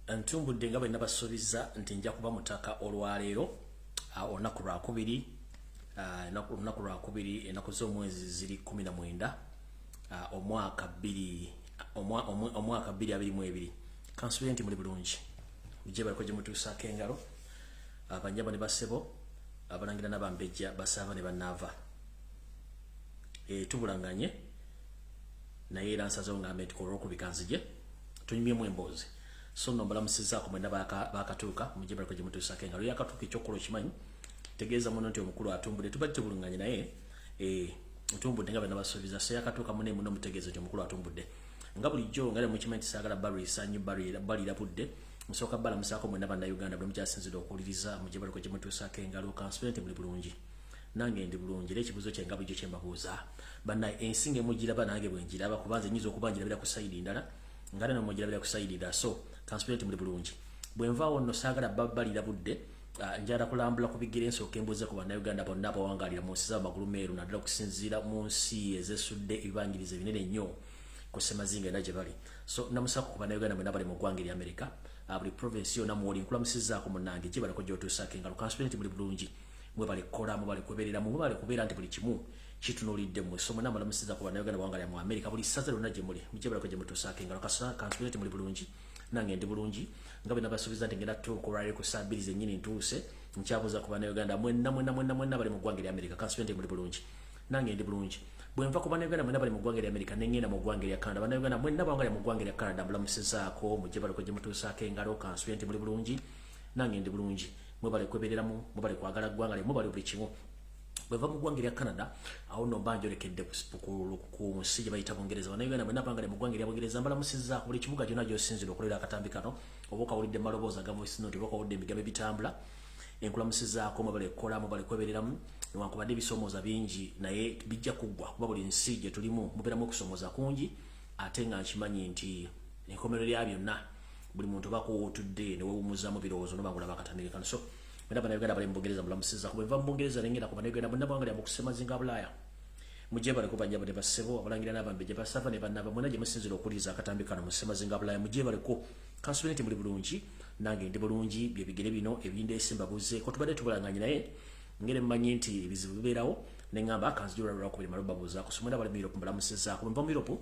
Ntumbudde nga bwe nabasuubiza nti nja kuba mutaka olwaleero olunaku lwakubiri ennaku z'omwezi ziri 19 omwaka 2022 kansubire nti muli bulungi mujje baliko gye mutuusaako engalo abanyaba ne basebo abalangira n'abambejja basaaba ne bannaava tubulanganye naye era nsazeewo ngambe nti olw'okubika nzije tunyumyemu emboozi so no mbalamusizaako mwenda bakatuuka mujje baliko gye mutuusaako engalo yakatuuka ekyokukola okimanyi tegeeza muno nti omukulu atumbudde tubadde tebulunganye naye ntumbudde nga bwe nabasuubiza so yakatuuka muno muno mutegeeza nti omukulu atumbudde nga bulijjo nga mukimanyi tisaagala balwisa nnyo balirabudde musooka balamusaako mwenda bannayuganda bwe mukyasinzira okuwuliriza mujje baliko gye mutuusaako engalo kansubire nti muli bulungi nange ndi bulungi era ekibuuzo kye nga bulijjo kye mbabuuza bannaye ensi ng'emugiraba nange bwe njiraba kubanza nyiza okuba njirabira ku sayidi ndala nga ne mugirabira ku sayidi ndala so kansubire nti muli bulungi bwe nvaawo nno saagala balirabudde njala kulambula ku bigere nsooka embuuze ku bannayuganda bonna abawangaalira mu nsi z'amagulu meeru naddala okusinziira mu nsi ezesudde ebibangiriza ebinene nnyo ku ssemazinga era gye bali so namusako ku bannayuganda bonna bali mu ggwanga erya Amerika buli provinsi yonna mwoli nkulamusizaako munnange gye baliko gy'otuusaako engalo kansubire nti muli bulungi mwe bali kukola mwe bali kubeereramu mwe bali kubeera nti buli kimu kitunuulidde mmwe so mwenna mulamusizaako bannayuganda bawangaalira mu Amerika buli ssaza lyonna gye muli mujje baliko gye mutuusaako engalo kansubire nti muli bulungi nange ndi bulungi nga bwe nabasuubiza nti ngenda tuuka olwaleero ku saa 2 zennyini ntuuse nkyabuuza ku bannayuganda mwenna bali mu ggwanga erya Amerika kansubire nti muli bulungi nange ndi bulungi bwe nva ku bannayuganda mwenna bali mu ggwanga erya Amerika nengenda mu ggwanga erya Canada bannayuganda mwenna bawangaalira mu ggwanga erya Canada mbulamusizaako mujje baliko gye mutuusaako engalo kansubire nti muli bulungi nange ndi bulungi mwe bali kwebereramu mwe bali kwagala ggwanga lye mwe bali buli kimu bwe va mu ggwanga erya Canada awo nno mba njolekedde ku nsi gye bayita Bungereza bannayuganda mwenna bawangaalira mu ggwanga erya Bungereza mbalamusizaako buli kibuga kyonna gy'osinzira okolera akatambi kano oba okawulidde maloboozi aga voice note oba okawulidde emigambo ebitambula enkulamusizaako mwe bali kukola mwe bali kwebereramu newankubadde ebisoomooza bingi naye bijja kuggwa kuba buli nsi gye tulimu mubeeramu okusoomooza kungi ate nga nkimanyi nti enkomerero lya byonna buli muntu bakuwuutudde ne weewummuzaamu birowoozo noba ngulaba akatambi kano so mwena bannayuganda bali mu Bungereza mbulamusizaako bwe nva mu Bungereza nengenda ku bannayuganda bonna bawangaalira mu kusemazinga Bulaaya mujje baliko banyabo ne basebo abalangira n'abambejja basava ne bannaba mwena gye musinzira okuwuliriza akatambi kano mu ssemazinga Bulaaya mujje baliko kansubire nti muli bulungi nange ndi bulungi bye bigere bino ebindeese mbabuuzeeko tubadde tubulanganye naye ngere mmanyi nti ebizibu bibeerawo neŋŋamba kanzijula lwakubiri malo babuuzaako so mwena bali mu Europe mbulamusizaako bwe nva mu Europe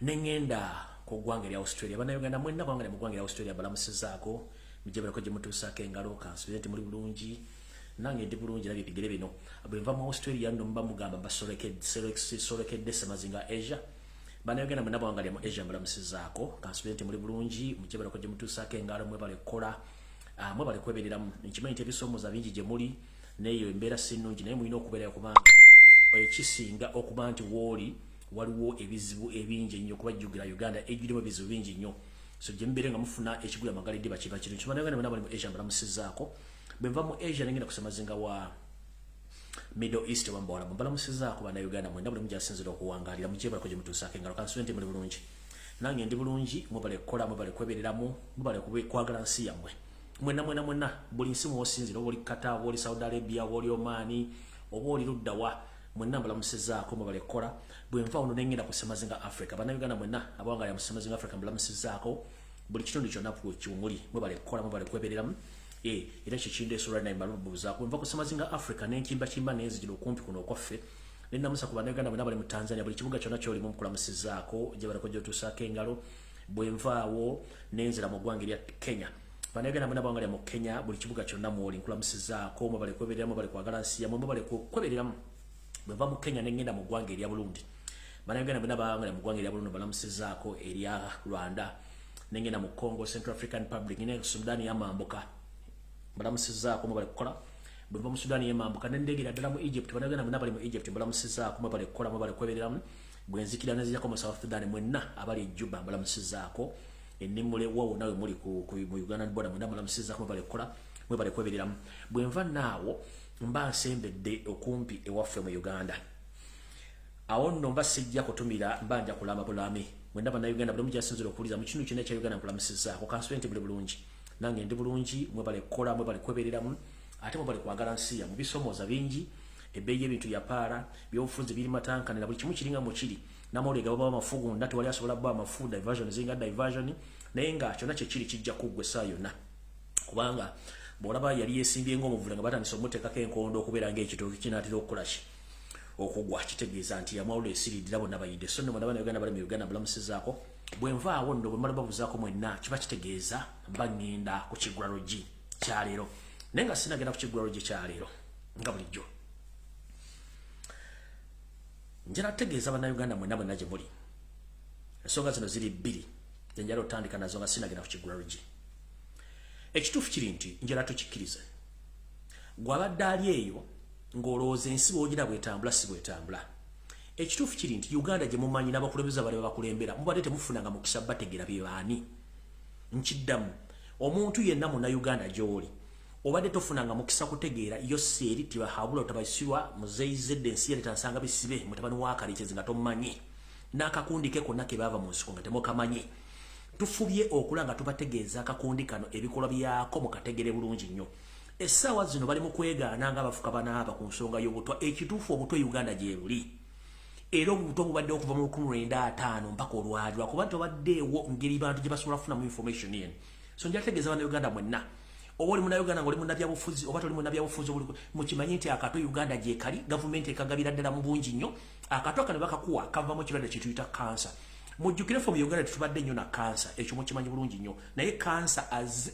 neŋŋenda ku ggwanga erya Australia bannayuganda mwenna bawangaalira mu ggwanga erya Australia mbalamusizaako mujje baliko gye mutuusaako engalo kansubire nti muli bulungi nange ndi bulungi nabyo ebigere bino bwe nva mu Australia nno muba mugamba basolekedde ssemazinga Asia bannayuganda mwenna bawangaalira mu Asia mbalamusizaako kansubire nti muli bulungi mujje baliko gye mutuusaako engalo mwe bali kukola mwe bali kwebereramu nkimanyi nti ebisoomooza bingi gye muli neeyo embeera si nnungi naye mulina okubeerayo kubanga ekisinga okuba nti wooli waliwo ebizibu ebingi ennyo kubajjugira Uganda ejjirimu ebizibu bingi nnyo so gye mubeere nga mufuna ekigula magalidde bakiba kintu kibannayuganda bonna bali mu Asia mbalamusizaako bwe nva mu Asia nengenda kusemazinga wa Middle East wambawala mbalamusizaako bannayuganda mwenna buli mugyasinzira okuwangaalira mujje baliko gye mutuusaako engalo kansubire nti muli bulungi nange ndi bulungi mwe bali kukola mwe bali kwebereramu mwe bali kwagala nsi yammwe mwenna buli nsi mwosinzira oba oli Qatar oba oli Saudi Arabia oba oli Oman oba oli luddawa mwenna mbalamusizaako mwe bali kukola bwe nva ono nengenda ku ssemazinga Africa bannayuganda mwenna abawangaalira mu ssemazinga Africa mbalamusizaako buli kitundu kyonna kiwumuli mwe bali kukola mwe bali kwebereramu era kikindeesa olwali naye mbalubuuzaako bwe nva ku ssemazinga Africa nenkimba nenzijira okumpi kuno okwaffe nenamusa ku bannayuganda mwenna bali mu Tanzania buli kibuga kyonna kyolimu mukulamusizaako gye baliko gy'otuusaako engalo bwe nvaawo nenzira mu ggwanga erya Kenya bannayuganda mwenna bawangaalira mu Kenya buli kibuga kyonna mwoli nkulamusizaako mwe bali kwebereramu bali kwagala nsi yammwe mwe bali kwebereramu bwe nva mu Kenya nengenda mu ggwanga erya Burundi bannayuganda mwenna bawangaalira mu ggwanga erya Burundi balamusizaako erya Rwanda nengenda mu Congo Central African Republic ne Sudan y'amambuka balamusizaako mwe bali kukola bwe nva mu Sudan y'amambuka nendegera ddala mu Egypt bannayuganda mwenna bali mu Egypt balamusizaako mwe bali kukola mwe bali kwebereramu bwe nzikira nezijjako mu South Sudan mwenna abali ejjuba balamusizaako ennimule wawo nawe muli mu Uganda border mwenna balamusizaako mwe bali kukola mwe bali kwebereramu bwe nva naawo mba nsembedde okumpi ewaffe mu Uganda awo nno mba sijja kutumira mba nja kulamba bulami mwenna bannayuganda buli mugyasinzira okuwuliriza mu kitundu kyonna ekya Uganda nkulamusizaako kansubire nti buli bulungi nange ndi bulungi mwe bali kukola mwe bali kwebereramu ate mwe bali kwagala nsi yammwe bisoomooza bingi ebbeeyi y'ebintu yapaala byobufuzi biri matankane na buli kimu kiringa mu kiri namawulire gaba amafugu ndati wali asobola bba amafu diversion zinga diversion naye nga kyonna kyekiri kijja kuggwesa yonna kubanga bwolaba yali yesimbye ng'omuvule nga batandise omuteekako enkondo okubeera ng'ekitooke kinaatera okukola ki okugwa kitegeeza nti amawulire esiridira bonna bayidde so nno mwana bannayuganda bali mu uganda bulamusizaako bwe nvaawo nno bwe mmala babuzaako mwenna kiba kitegeeza mba ŋŋenda ku kiggulalo gi kyaleero naye nga sinagenda ku kiggulalo gi kyaleero nga bulijjo njala kutegeeza bannayuganda mwenna mwenna gye muli ensonga zino ziri bbiri enjala otandika nazo nga sinagenda ku kiggulalo gi ekituufu kiri nti njala tukikkirize gw'abadde ali eyo ng'olowooza ensi bw'ogira bwetambula si bwetambula ekituufu kiri nti uganda gye mumanyi n'abakulembeze bali bakulembera mubadde temufunanga mukisa bategeera be baani nkiddamu omuntu yenna munnayuganda gy'oli obadde tofunanga mukisa kutegeera yo seeri tibahabula otabayisirwa muzeyizedde ensi yaleeta nsanga bisibe mutabani wa Kalikezi nga tomumanyi n'akakundi ke konna ke baava mu nsiko nga temukamanyi tufubye okulanga tubategeeza akakundi kano ebikolwa byako mukategere bulungi nnyo essaawa zino bali mu kwegaana ng'abafuka banaaba ku nsonga y'obutwa ekituufu obutwa Uganda gye buli era obutwa bubadde okuva mu 1905 mpaka olwali lwakuba tobaddeewo ngeri bantu gye basobola kufunamu information yen so njategeeza bannayuganda mwenna oba oli munnayuganda ng'oli munnabyabufuzi oba toli munnabyabufuzi mukimanyi nti akato Uganda gye kali gavumenti ekagabira ddala mu bungi nnyo akato kano bakakuwa kavamu ekirwadde kye tuyita kansa mujjukire ffe mu Uganda tetubadde nnyo na kansa ekyo mukimanyi bulungi nnyo naye kansa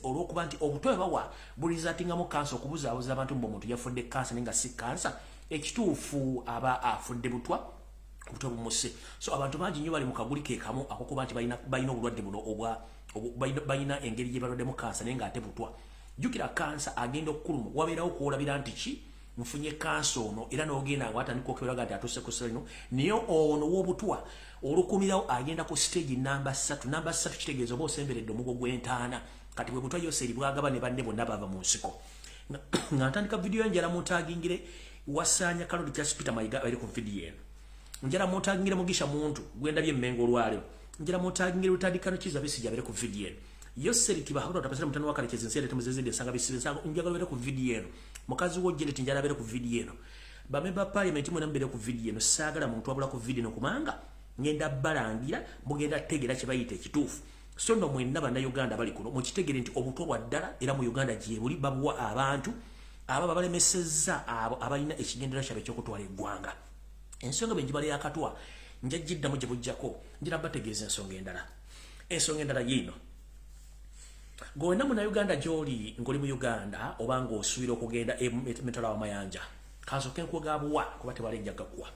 olw'okuba nti obutwa bawa bulizatingamu kansa okubuzaabuza abantu mbu omuntu yafudde kansa naye nga si kansa ekituufu aba afudde butwa bumuse so abantu bangi nnyo bali mu kaguli ke kamu akokuba nti balina obulwadde buno balina engeri gye balwaddemu kansa naye ng'ate butwa jjukira kansa agenda okukuluma wabeerawo kuolabira nti ki nfunye kansa ono era n'ogenda nga watandika okeberaga nti atuuse ku ssalino naye ono w'obutwa olukumirawo agenda ku stage namba 3 namba 3 kitegeeza oba osemberedde omugo gw'entaana kati bwe butwa yoseeri bwagaba ne banne bonna bava mu nsiko nga ntandika vidiyo njala muntagingire wasaanya kalodi kya Peter Mayiga bali ku vidiyo eno njala muntagingire Mugisha muntu gwendabye emmengo olwaleo njala muntagingire Lutandikano Kiza Besigye abere ku vidiyo eno yoseeri tibahabula otapesera mutano wa Kalikezi nsiyale temuzezedde ensanga bisibe nsanga njagala bere ku vidiyo eno mukazi wo Janet njala bere ku vidiyo eno bamemba parliament mwena mbere ku vidiyo eno saagala muntu wabula ku vidiyo eno kubanga ngenda balangira mugenda tegera kye bayita ekituufu so nno mwenna bannayuganda bali kuno mukitegere nti obutwa bwa ddala era mu Uganda gye buli babuwa abantu abo balemesezza abo abalina ekigendera kyabwe eky'okutwala eggwanga ensonga bwe njibala yakatwa njagiddamu gye bujjako njira bategeeza ensonga endala yino gonna munnayuganda gy'oli ng'oli mu Uganda oba ng'osuubira okugenda emitala w'amayanja kansooke nkugabuwa kuba tebalenja gaggwa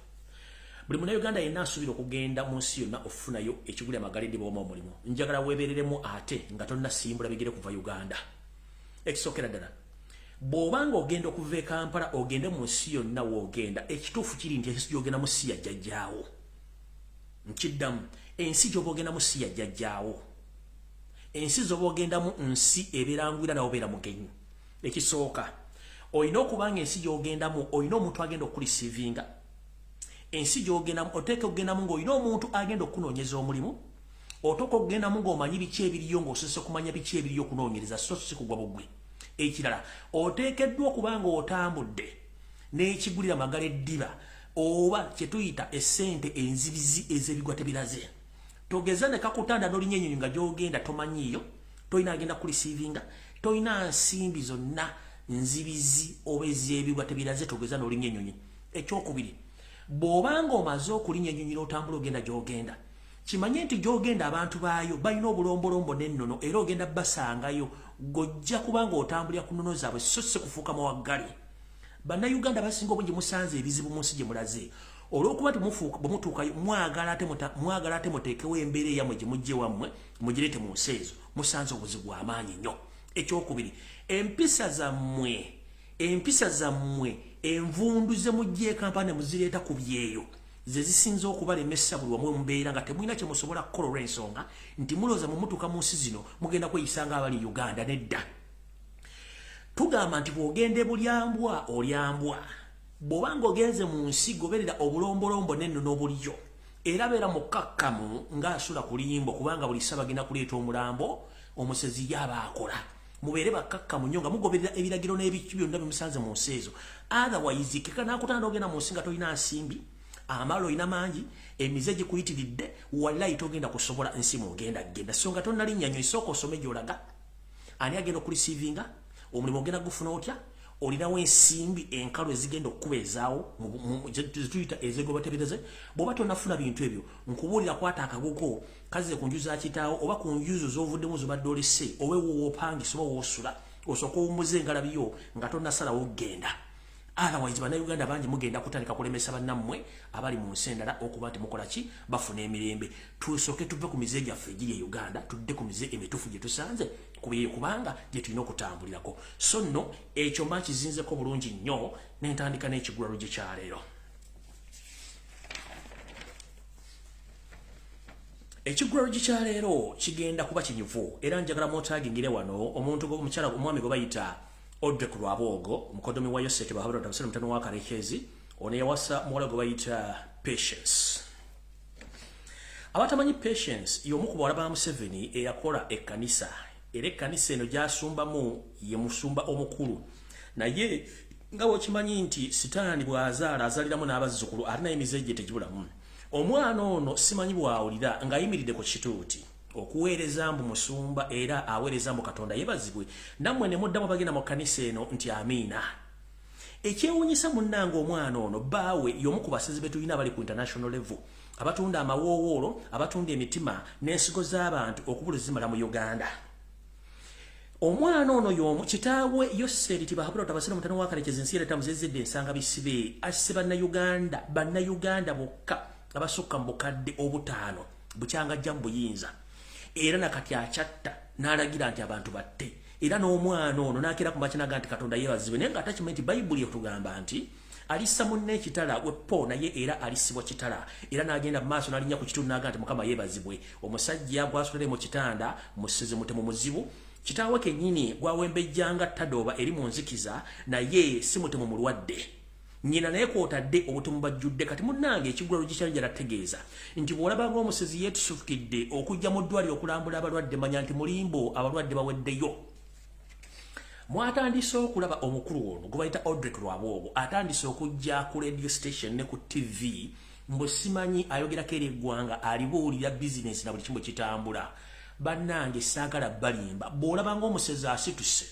buli munnayuganda yenna asuubira okugenda mu nsi yonna okufunayo ekiguli amagalidi bw'oma omulimu njagala weebereremu ate nga tonnasimbula bigere kuva Uganda ekisookera ddala bw'obanga ogenda okuva e Kampala ogende mu nsi yonna w'ogenda ekituufu kiri nti ensi gy'ogenda mu si yajjajjaawo nkiddamu ensi gy'oba ogendamu si yajjajjaawo ensi z'oba ogendamu nsi ebeerangwira nawe obeera mugenyi ekisooka olina okubanga ensi gy'ogendamu olina omuntu agenda okulisiivinga ensi gy'ogendamu oteeka okugendamu ng'olina omuntu agenda okunoonyeza omulimu otoka okugendamu ng'omanyi biki ebiriyo ng'osose kumanya biki ebiriyo okunoonyereza so si kugwa bugwe ekirala oteekeddwa okubanga otambudde n'ekigulira magala eddiba oba kye tuyita essente enzibizi ez'ebigwa tebiraze togeza ne kakutanda n'olinya ennyonyi nga gy'ogenda tomanyiiyo tolina agenda kulisiivinga tolina nsimbi zonna nzibizi oba ez'ebigwa tebiraze togeza n'olinya ennyonyi ekyokubiri bw'obanga omaze okulinya ennyonyi n'otambula ogenda gy'ogenda kimanye nti gy'ogenda abantu baayo balina obulombolombo n'ennono era ogenda basangayo gojja kubanga otambulira ku nnono zaabwe so si kufuuka mawaggali bannayuganda basinga obungi musanze ebizibu mu nsi gye mulaze olw'okuba bwe mutuukayo mwagala ate muteekewo embeera eyammwe gye mujje wammwe mugireete mu nsi ezo musanze obuzibu amaanyi nnyo ekyokubiri empisa zammwe envundu ze mujje Kampala ne muzireeta ku byeyo ze zisinza okubalemesa buli wamu mubeera nga temulina kye musobola kukola olw'ensonga nti mulooza mu mutuuka mu nsi zino mugenda kweyisanga abali Uganda nedda tugamba nti bw'ogenda ebulyambwa olyambwa bw'obanga ogenze mu nsi goberera obulombolombo n'ennono obuliyo era beera mukakkamu ng'asula ku liyimbo kubanga buli ssa bagenda kuleeta omulambo omusezi yaba akola mubeere bakakkamu nnyo nga mugoberera ebiragiro n'ebiki byonna bimusanze mu nsi ezo otherwise keka naakutanda ogenda mu nsi nga tolina nsimbi amalo ina mangi emize gikuyitiridde wallahi togenda kusobola nsimu genda songa tonnali nnyanyo isoko osome gyolaga ani agenda okurisivinga omulimu ogenda gufuna otya olinawo ensimbi enkalo ezigenda okukubeezaawo tuyita ezegobatebereze bw'oba tonnafuna bintu ebyo nkubuulira kwata akaguko kaze ku nju za kitaawo oba ku njuzo z'ovuddemu zobadde olese oba woopangisa oba woosula osooka owummuza engalabiyo nga tonnasalawo genda otherwise bannayuganda bangi mugenda kutandika kulemesa bannammwe abali mu nsi endala okuba nti mukola ki bafuna emirembe tusooke tuve ku mize gyaffe egiri e Uganda tudde ku mize emituufu gye tusanze kubanga gye tulina okutambulirako so nno ekyo mba kizinzeko bulungi nnyo n'entandika n'ekigulalo gye kyaleero ekigulalo gye kyaleero kigenda kuba kinyuvu era njagala mwotagingire wano omuntu omukyala omwami gwe bayita Odrek Lwabogo omukodomi wa Yosete bahabura tamusana mutano wa Karekezi ono yawasa muwala gwe bayita Patience abatamanyi Patience y'omu ku bawala ba Museveni eyakola ekkanisa era ekkanisa eno gyasumbamu ye musumba omukulu naye nga bw'okimanyi nti sitaani bw'azaala azaaliramu n'abazzukulu alina emize gye tegibulamu omwana ono simanyi bw'awulira ng'ayimiridde ku kituuti okuweereza mbu musumba era aweereza mbu Katonda yebazibwe nammwe ne muddamu bagenda mu kkanisa eno nti amiina ekyewuunyisa munnanga omwana ono bbaawe y'omu ku basezi be tulina abali ku international level abatunda amawoowoolo abatunda emitima n'ensigo z'abantu okubula zimala mu Uganda omwana ono y'omu kitaawe Yoseri tibahabula tabasira mutano wa Karekezi ensi yaleta muzezedde ensanga bisibe asse bannayuganda bokka abasukka mu bukadde obutaano bukyanga jja mu buyinza era nakati akyatta n'alagira nti abantu batte era n'omwana ono n'akira ku makinaga nti Katonda yeebazibwe naye ng'atakimanyi nti Bayibuli etugamba nti alissa munne ekitala wepo naye era alisibwa kitala era n'agenda mu maaso n'alinnya ku kitundu n'aga nti Mukama yeebazibwe omusajja gw'asulire mu kitanda musize mutemu muzibu kitaawe kennyini gwawembejjanga ttadooba eri mu nzikiza naye si mutemu mulwadde nyina naye kwotadde obutumu bajjudde kati munnange ekigulalo gikyali jalategeeza nti bw'olabanga omusezi yeetusufukidde okujja mu ddwaliro okulambula abalwadde manya nti mulimbo abalwadde baweddeyo mwatandise okulaba omukulu ono gwe bayita Odrek Lwabogo atandise okujja ku radio station ne ku TV mbu simanyi ayogerako eri eggwanga alibuulira bizinesi na buli kimu kitambula bannange saagala balimba bw'olabanga omusezi asituse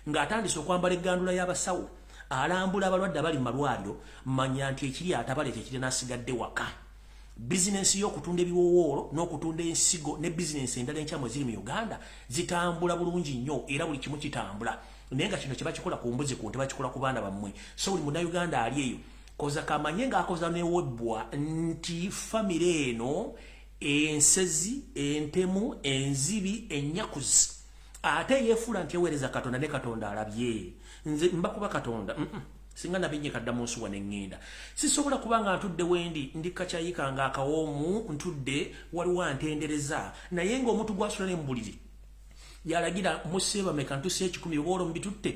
ng'atandise okwambala eggandula y'abasawo alambula abalwadde abali malwaliro manya nti ekiri atabaleka ekiri n'asigadde waka bizinesi y'okutunda ebiwoowoolo n'okutunda ensigo ne bizinesi endala enkyamu eziri mu Uganda zitambula bulungi nnyo era buli kimu kitambula naye nga kino kye bakikola ku mbuzi ku nte bakikola ku baana bammwe so buli munnayuganda ali eyo koza kamanye ng'akoza newebbwa nti famire eno ensezi entemu enzibi ennyakuzi ate yeefuula nti eweereza Katonda ne Katonda alabye nze mbakuba Katonda singa nabinye kadda mu nsuwa n'eŋŋenda sisobola kubanga ntudde wendi ndikakyayikanga akawoomu ntudde waliwo antendereza naye ng'omuntu gwasula ne mu buliri yalagira museeba meka ntuse 10 oboolo mbitutte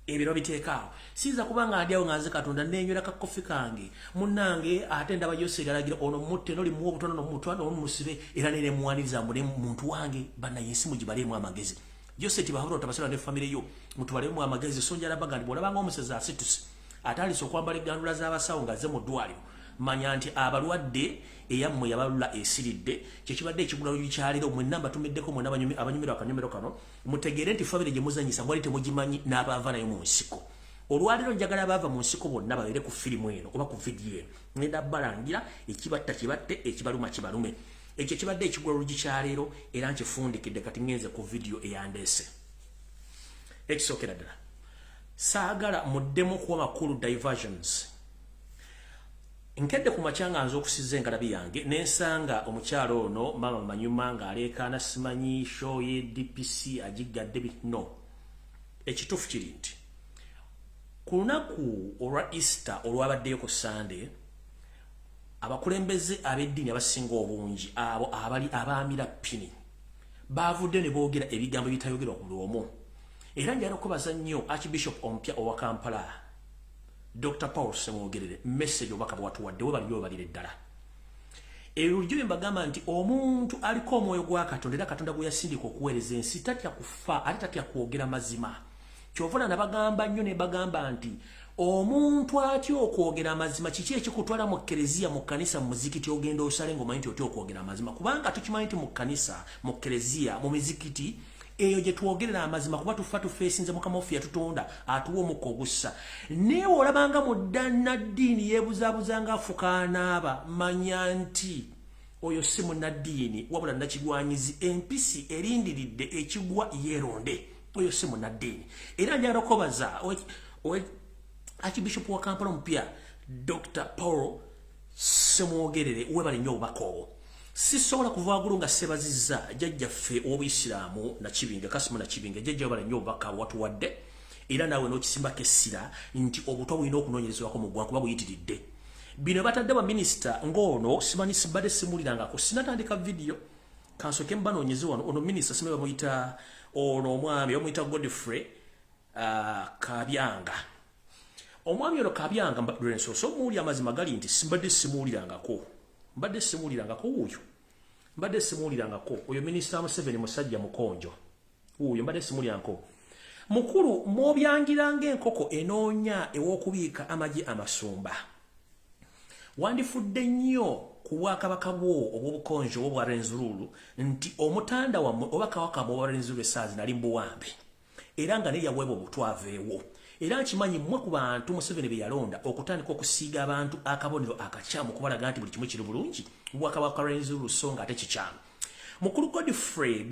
ebiro biteekaawo siiza kubanga andyawo nga nze Katonda neenywera kakofi kange munnange ate ndaba Yoseri alagira ono mutte noli muwa obutono nomutwala omumusibe era nene muwaniriza mbune muntu wange bannaye ensimu gibaleemu amagezi Yoseri bahabula otabasala ne famire yo mutubaleemu amagezi so njalabaga nti bw'olabanga omusezi asituse atandise okwambala eggandula z'abasawo nga ze mu ddwaliro manya nti abalwadde eyammwe yabalula esiridde kyekibadde ekigulalo gikyaliro mwenna mbatumiddeko mwenna abanyumirwa akanyumiro kano mutegeere nti famire gye muzanyisa mwali temugimanyi n'abaava nayo mu nsiko olwaliro njagala abaava mu nsiko bonna babeere ku firimu eno oba ku vidiyo eno ngenda balangira ekibatta kibatte ekibaluma kibalume ekyo kibadde ekigulalo gikyaleero era nkifundikidde kati ngenze ku vidiyo eyandeese ekisookera ddala saagala muddemu kuwa makulu diversions nkedde ku makyanga nze okusiza engalabi yange nensanga omukyalo ono mama manyuma ng'aleekaana simanyi show ye DPC agiggadde bino ekituufu kiri nti ku lunaku olwa Easter olwabaddeyo ku Sunday abakulembeze ab'eddiini abasinga obungi abo abaamira ppini baavudde ne boogera ebigambo ebitayogerwa ku lwomu era njala okubaza nnyo Archbishop omupya owa Kampala Dr. Paul Semwogerere message obaka bwatuwadde we baliyo balire ddala ebyo bye mbagamba nti omuntu aliko omwoyo gwa Katonda era Katonda gwe yasindika okuweereza ensi tatya kufa ate tatya kwogera mazima kyovula nabagamba nnyo ne bagamba nti omuntu atya okwogera amazima kiki ekikutwala mu kereziya mu kanisa mu muzikiti ogenda osale ng'omanyi nti otya okwogera amazima kubanga tukimanyi nti mu kanisa mu kereziya mu mizikiti eyo gye twogerera amazima kuba tufa tufeesinze mukama waffe yatutonda atuwa omukka ogussa naye olabanga mu ddannaddiini yeebuzaabuza ng'afuka anaaba manya nti oyo si munnaddiini wabula nakigwanyizi empisi erindiridde ekigwa yeeronde oyo si munnaddiini era njagala okubaza Archbishop wa Kampala omupya Dr. Paul Semwogerere webale nnyo obubaka obwo sisobola kuva waggulu nga sebazizza jjajjaffe ow'Obuyisiraamu Nakibinge Kasimu Nakibinge jjajja webale nnyo obubaka watuwadde era naawe n'okisimbako essira nti obutwa bulina okunoonyerezebwako mu ggwanga kuba buyitiridde bino batadde baminisita ng'ono simanyi sibadde simuulirangako sinatandika vidiyo kansoke mbanoonyeze wano ono minisita simanyi bamuyita ono omwami bamuyita Godfrey Kabyanga omwami ono Kabyanga lwensoso muuli amazima gali nti mbadde simuulirangako wuuyo mbadde simuulirangako oyo minisita Museveni musajja mukonjo wuuyo mbadde simuulirangako mukulu mwobyangiranga enkoko enoonya ew'okubiika amagi amasumba wandifudde nnyo ku bwakabaka bwo obw'obukonjo obwa Renzululu nti omutanda wammwe oba kawaka bwa Renzululu essaazi nali mbuwambe era nga naye yaweebwa obutwaveewo era nkimanyi mmwe ku bantu Museveni be yalonda okutandika okusiiga abantu akabonero akakyamu kubalaga nti buli kimu kiri bulungi bwakabaka Renzululu so nga ate kikyamu mukulu Godfrey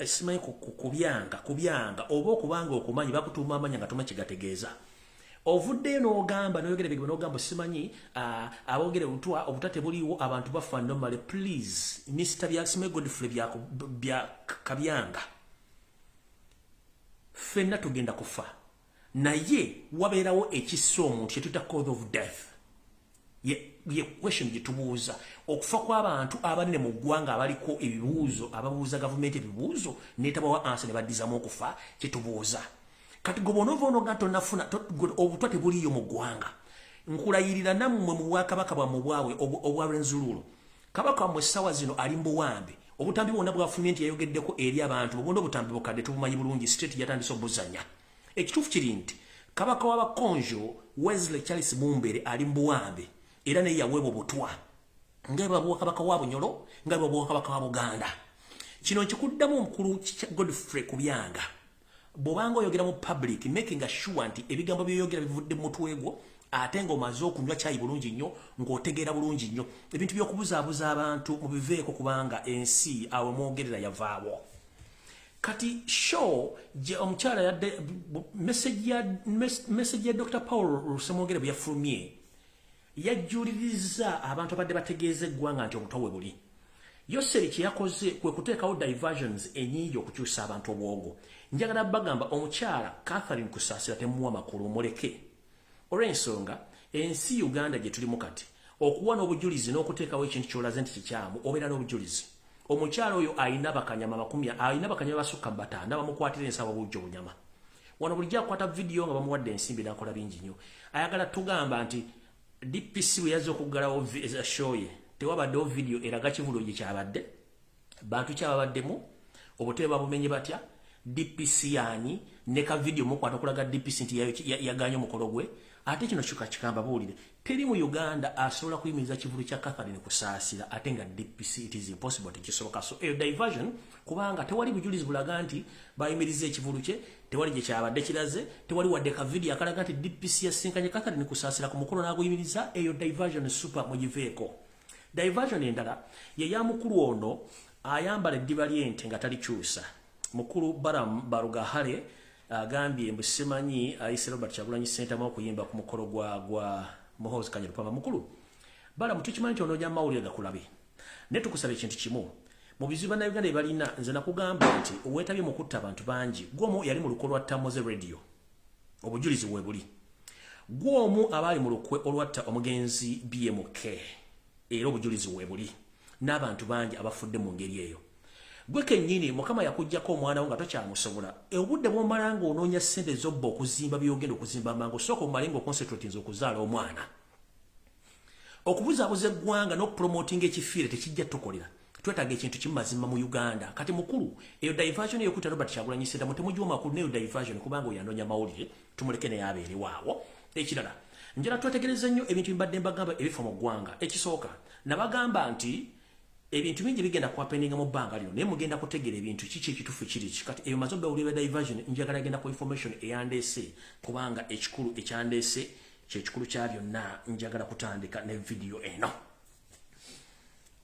simanyi kubyanga oba okubanga okumanyi bakutuuma amanya nga tuma kigategeeza ovuddeyo n'ogamba n'oyogera ebigabo n'ogamba simanyi aboogere obutwa obutate buliwo abantu bafa normally please Mr. Simanyi Godfrey bya Kabyanga ffenna tugenda kufa naye wabeerawo ekissa omuntu kyetuta cause of death ye question gye tubuuza okufa kw'abantu abanene mu ggwanga abaliko ebibuuzo ababuuza gavumenti ebibuuzo neetabawa ansa ne baddizamu okufa kyetubuuza kati gobonovo ono nga tonafuna obutwa tebuliyo mu ggwanga nkulayirira nammwe mu bwakabaka bwammwe bwawe obwa Renzululu kabaka wammwe essaawa zino ali mbuwambe obutambi bwonna bwafumye nti yayogeddeko eri abantu bwonna obutambi bukadde tubumanyi bulungi state yatandise obuzanya ekituufu kiri nti kabaka w'abakonjo Wesley Charles Mumbere ali mbuwambe era naye yaweebwa obutwa nga bwakabaka wa Bunyolo nga bwakabaka wa Buganda kino nkikuddamu omukulu Godfrey Kubyanga bw'obanga oyogera mu public making sure nti ebigambo by'oyogera bivudde mu mutwe gwo ate ng'omaze okunywa caayi bulungi nnyo ng'otegeera bulungi nnyo ebintu by'okubuzaabuza abantu mubiveeko kubanga ensi awe mwogerera yavaawo kati show omukyala yadde message ya Dr. Paul Semwogere bwe yafulumye yajjuliriza abantu abadde bategeeza eggwanga nti obutwa we buli Yoseri kye yakoze kwe kuteekawo diversions ennyingi okukyusa abantu obwongo njagala bagamba omukyala Catherine Kusaasira temuwa makulu muleke olw'ensonga ensi Uganda gye tulimu kati okuwa n'obujulizi n'okuteekawo ekintu ky'olaze nti kikyamu obeera n'obujulizi omukyala oyo ayina bakanyama basukka mu 5 bamukwatira ensaba bujjo bunyama wano bulijjo akwata vidiyo nga bamuwadde ensimbi n'akola bingi nnyo ayagala tugamba nti DPC bwe yazze okuggalawo show ye tewabaddewo vidiyo eraga kivulo gye kyabadde bantu kyababaddemu obutebe babumenye batya DPC yani ne ka video mukwata kulaga DPC nti yaganya omukolo gwe ate kino kikamba buulire teri mu Uganda asobola kuyimiriza kivulu kya Catherine Kusaasira ate nga DPC it is impossible tekisoboka so diversion kubanga tewali bujulizi bulaga nti bayimiriza ekivulu kye tewali gye kyabadde kiraze tewali wadde ka video akalaga nti DPC yasinkanye Catherine Kusaasira ku mukolo n'aguyimiriza eyo diversion super mugiveeko diversion endala ye ya mukulu ono ayambala eddiba ly'ente nga talikyusa mukulu Barugahale agambye mbu simanyi ayise Robert Kyagulanyi Ssentamu okuyimba ku mukolo gwa Muhoozi Kanyarupama mukulu bala mutukimanyi onoonya mawulire gakulabe ne tukusaba ekintu kimu mu bizibu bannayuganda balina nze nakugamba nti weetabye mu kutta abantu bangi gwomu yali mu lukwe lwa Tamoze Radio obujulizi bwe buli gwomu abaali mu lukwe olwatta omugenzi BMK era obujulizi bwe buli n'abantu bangi abafudde mu ngeri eyo gwe kennyini mukama yakuggyako omwana wo nga tokyamusobola obudde bw'omala ng'onoonya ssente z'obba okuzimba byogenda okuzimba amangu osooka omale ng'oconcentratinze okuzaala omwana okubuzaabuza eggwanga n'okupromotinga ekifiire tekijja tukolera twetaaga ekintu kimu mazima mu Uganda kati mukulu eyo diversion ey'okutta Robert Kyagulanyi Ssentamu temugiwa makulu neyo diversion kubanga oyo anoonya mawulire tumuleke naye abeere waawo ekirala njala twetegereza nnyo ebintu mbadde mbagamba ebifa mu ggwanga ekisooka nabagamba nti ebintu bingi bigenda kwapeninga mu bbanga lino naye mugenda kutegeera ebintu kiki ekitufu kiri kati eyo maze obawulira diversion njagala genda ku information eyandeese kubanga ekikulu ekyandeese kyekikulu kya byonna njagala kutandika ne video eno.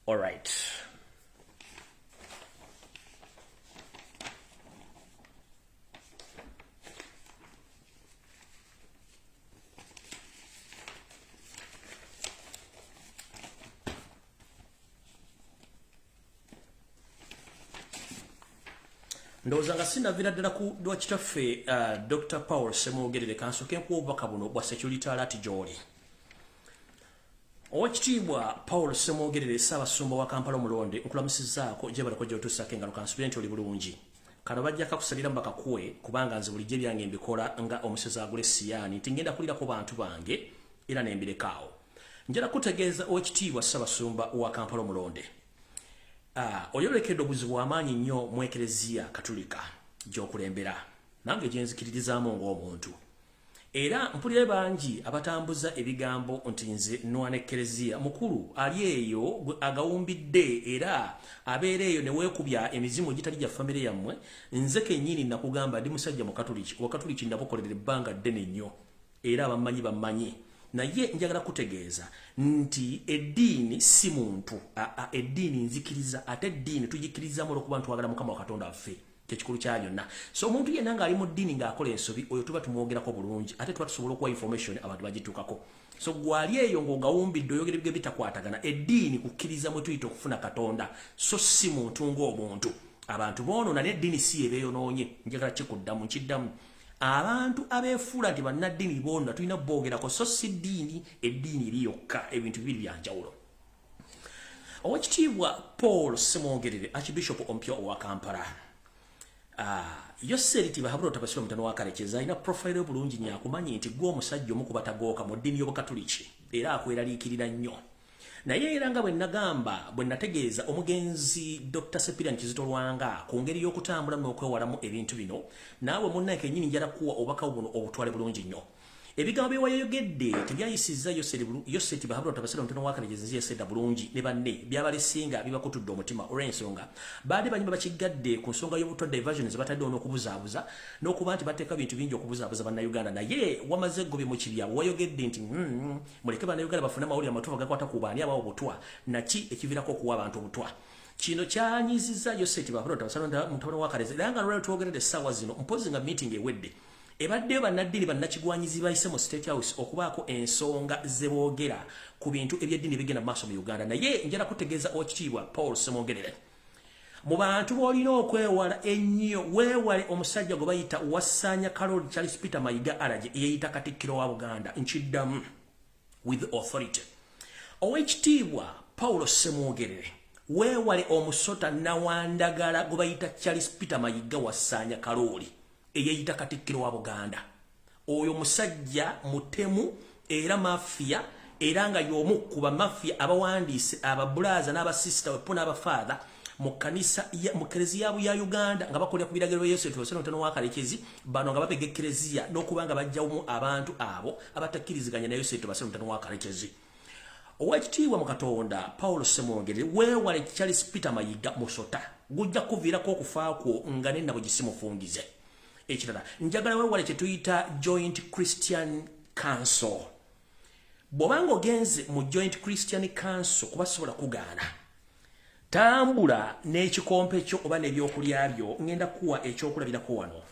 Alright. Ndowooza nga sinavira ddala ku lwa kitaffe Dr. Paul Semwogerere kansoke nkuwa obubaka buno bwa security alert gy'oli. Oweekitiibwa Paul Semwogerere Ssaabasumba wa Kampala Omulonde nkulamusizaako gye balako gy'otuusako engalo kansubire nti oli bulungi. Kano bajja kakusalira mbakakuwe kubanga nze bulijjo ebyange mbikola nga omusezi agula Siyaani nti ngenda kulirako bantu bange era ne mbirekaawo. Njala kutegeeza Oweekitiibwa Ssaabasumba wa Kampala Omulonde. Oyolekedde obuzibu amaanyi nnyo mu Ekereziya Katulika gy'okulembera nange gye nzikiririzaamu ng'omuntu. Era mpulira bangi abatambuza ebigambo nti nze nwana Ekereziya mukulu ali eyo agawumbidde era abeera eyo ne weekubya emizimu egitali gya famire yammwe. Nze kennyini nakugamba ndi musajja mu Katuliki Wakatuliki ndabukolerera ebbanga ddene nnyo era abamanyi bamanyi. Naye njagala kutegeeza nti eddiini si muntu eddiini nzikiriza ate eddiini tugikirizamu olw'okuba ntwagala Mukama wa Katonda waffe kyekikulu kya byonna. So omuntu yenna ng'ali mu ddiini ng'akola ensobi oyo tuba tumwogerako bulungi ate tuba tusobola okuwa information abantu bagituukako. So gwali eyo ng'ogawumbidde oyogera ebigere bitakwatagana eddiini kukkiriza mwe tuyita okufuna Katonda so si muntu ng'omuntu. Abantu boonoona n'eddiini si ebeeyonoonye njagala kikuddamu nkiddamu. Abantu abeefuula nti bannaddiini boonna tulina boogerako so si ddiini eddiini eri yokka ebintu bibiri bya njawulo. Oweekitiibwa Paul Semwogerere Archbishop ompya owa Kampala Yoseriti bahabula tabasiro mutano wa Karekezi alina profile bulungi nnyo akumanyi nti gwe omusajja omu ku batagooka mu ddiini y'Obukatuliki era akweraliikirira nnyo. Naye era nga bwe nagamba bwe nategeeza omugenzi Dr. Sepirian Kizito Lwanga ku ngeri y'okutambula n'okwewalamu ebintu bino naawe munnaye kennyini njala kuwa obubaka buno obutwale bulungi nnyo. Ebigambo bye wayogedde tebyayisizza Yoseti bahabula tabasiro mutano wa Karekezi nziyesedda bulungi ne banne byabalesinga bibakutudde omutima olw'ensonga baali banyuma bakigadde ku nsonga y'obutwa diversion ze bataddewo n'okubuzaabuza n'okuba nti bateeka bintu bingi okubuzaabuza bannayuganda. Naye wamaze gobe mu kibya wayogedde nti muleke bannayuganda bafune amawulire amatuufu agakwata ku baani abawo obutwa naki ekiviirako okuwa abantu obutwa. Kino kyanyizizza Yoseti bahabula tabasiro mutano wa Karekezi era nga lwali twogeredde essaawa zino mpozi nga meeting ewedde ebaddeyo bannaddiini bannakigwanyizi bayise mu State House okubaako ensonga ze boogera ku bintu ebyeddiini bigenda mu maaso mu Uganda. Naye njala kutegeeza Oweekitiibwa Paul Semwogerere mu bantu b'olina okwewala ennyo weewale omusajja gwe bayita Wasanya Karoli Charles Peter Mayiga Alaje yeeyita Katikkiro wa Buganda nkiddamu with authority. Oweekitiibwa Paul Semwogerere weewale omusota Nawandagala gwe bayita Charles Peter Mayiga Wasanya Karoli eyeyita Katikkiro wa Buganda. Oyo musajja mutemu era mafia era nga y'omu ku bamafia abawandiise ababulaza n'abasista wepo n'abafaatha mu kanisa mu Ekereziya ya Uganda nga bakolera ku biragiro bya Yesu Kristo mutano wa Karekezi bano nga bapega Ekereziya n'okubanga bajjamu abantu abo abatakkiriziganya na Yesu Kristo mutano wa Karekezi. Oweekitiibwa mu Katonda Paul Semwogerere weewale Charles Peter Mayiga musota gujja kuviirako okufaako nga nenna bwe gisimufungize. Ekirala njagala weewale kye tuyita Joint Christian Council. Bw'obanga ogenze mu Joint Christian Council kuba sobola kugaana tambula n'ekikompe kyo oba n'ebyokulya byo ngenda kuwa ekyokulabirako wano.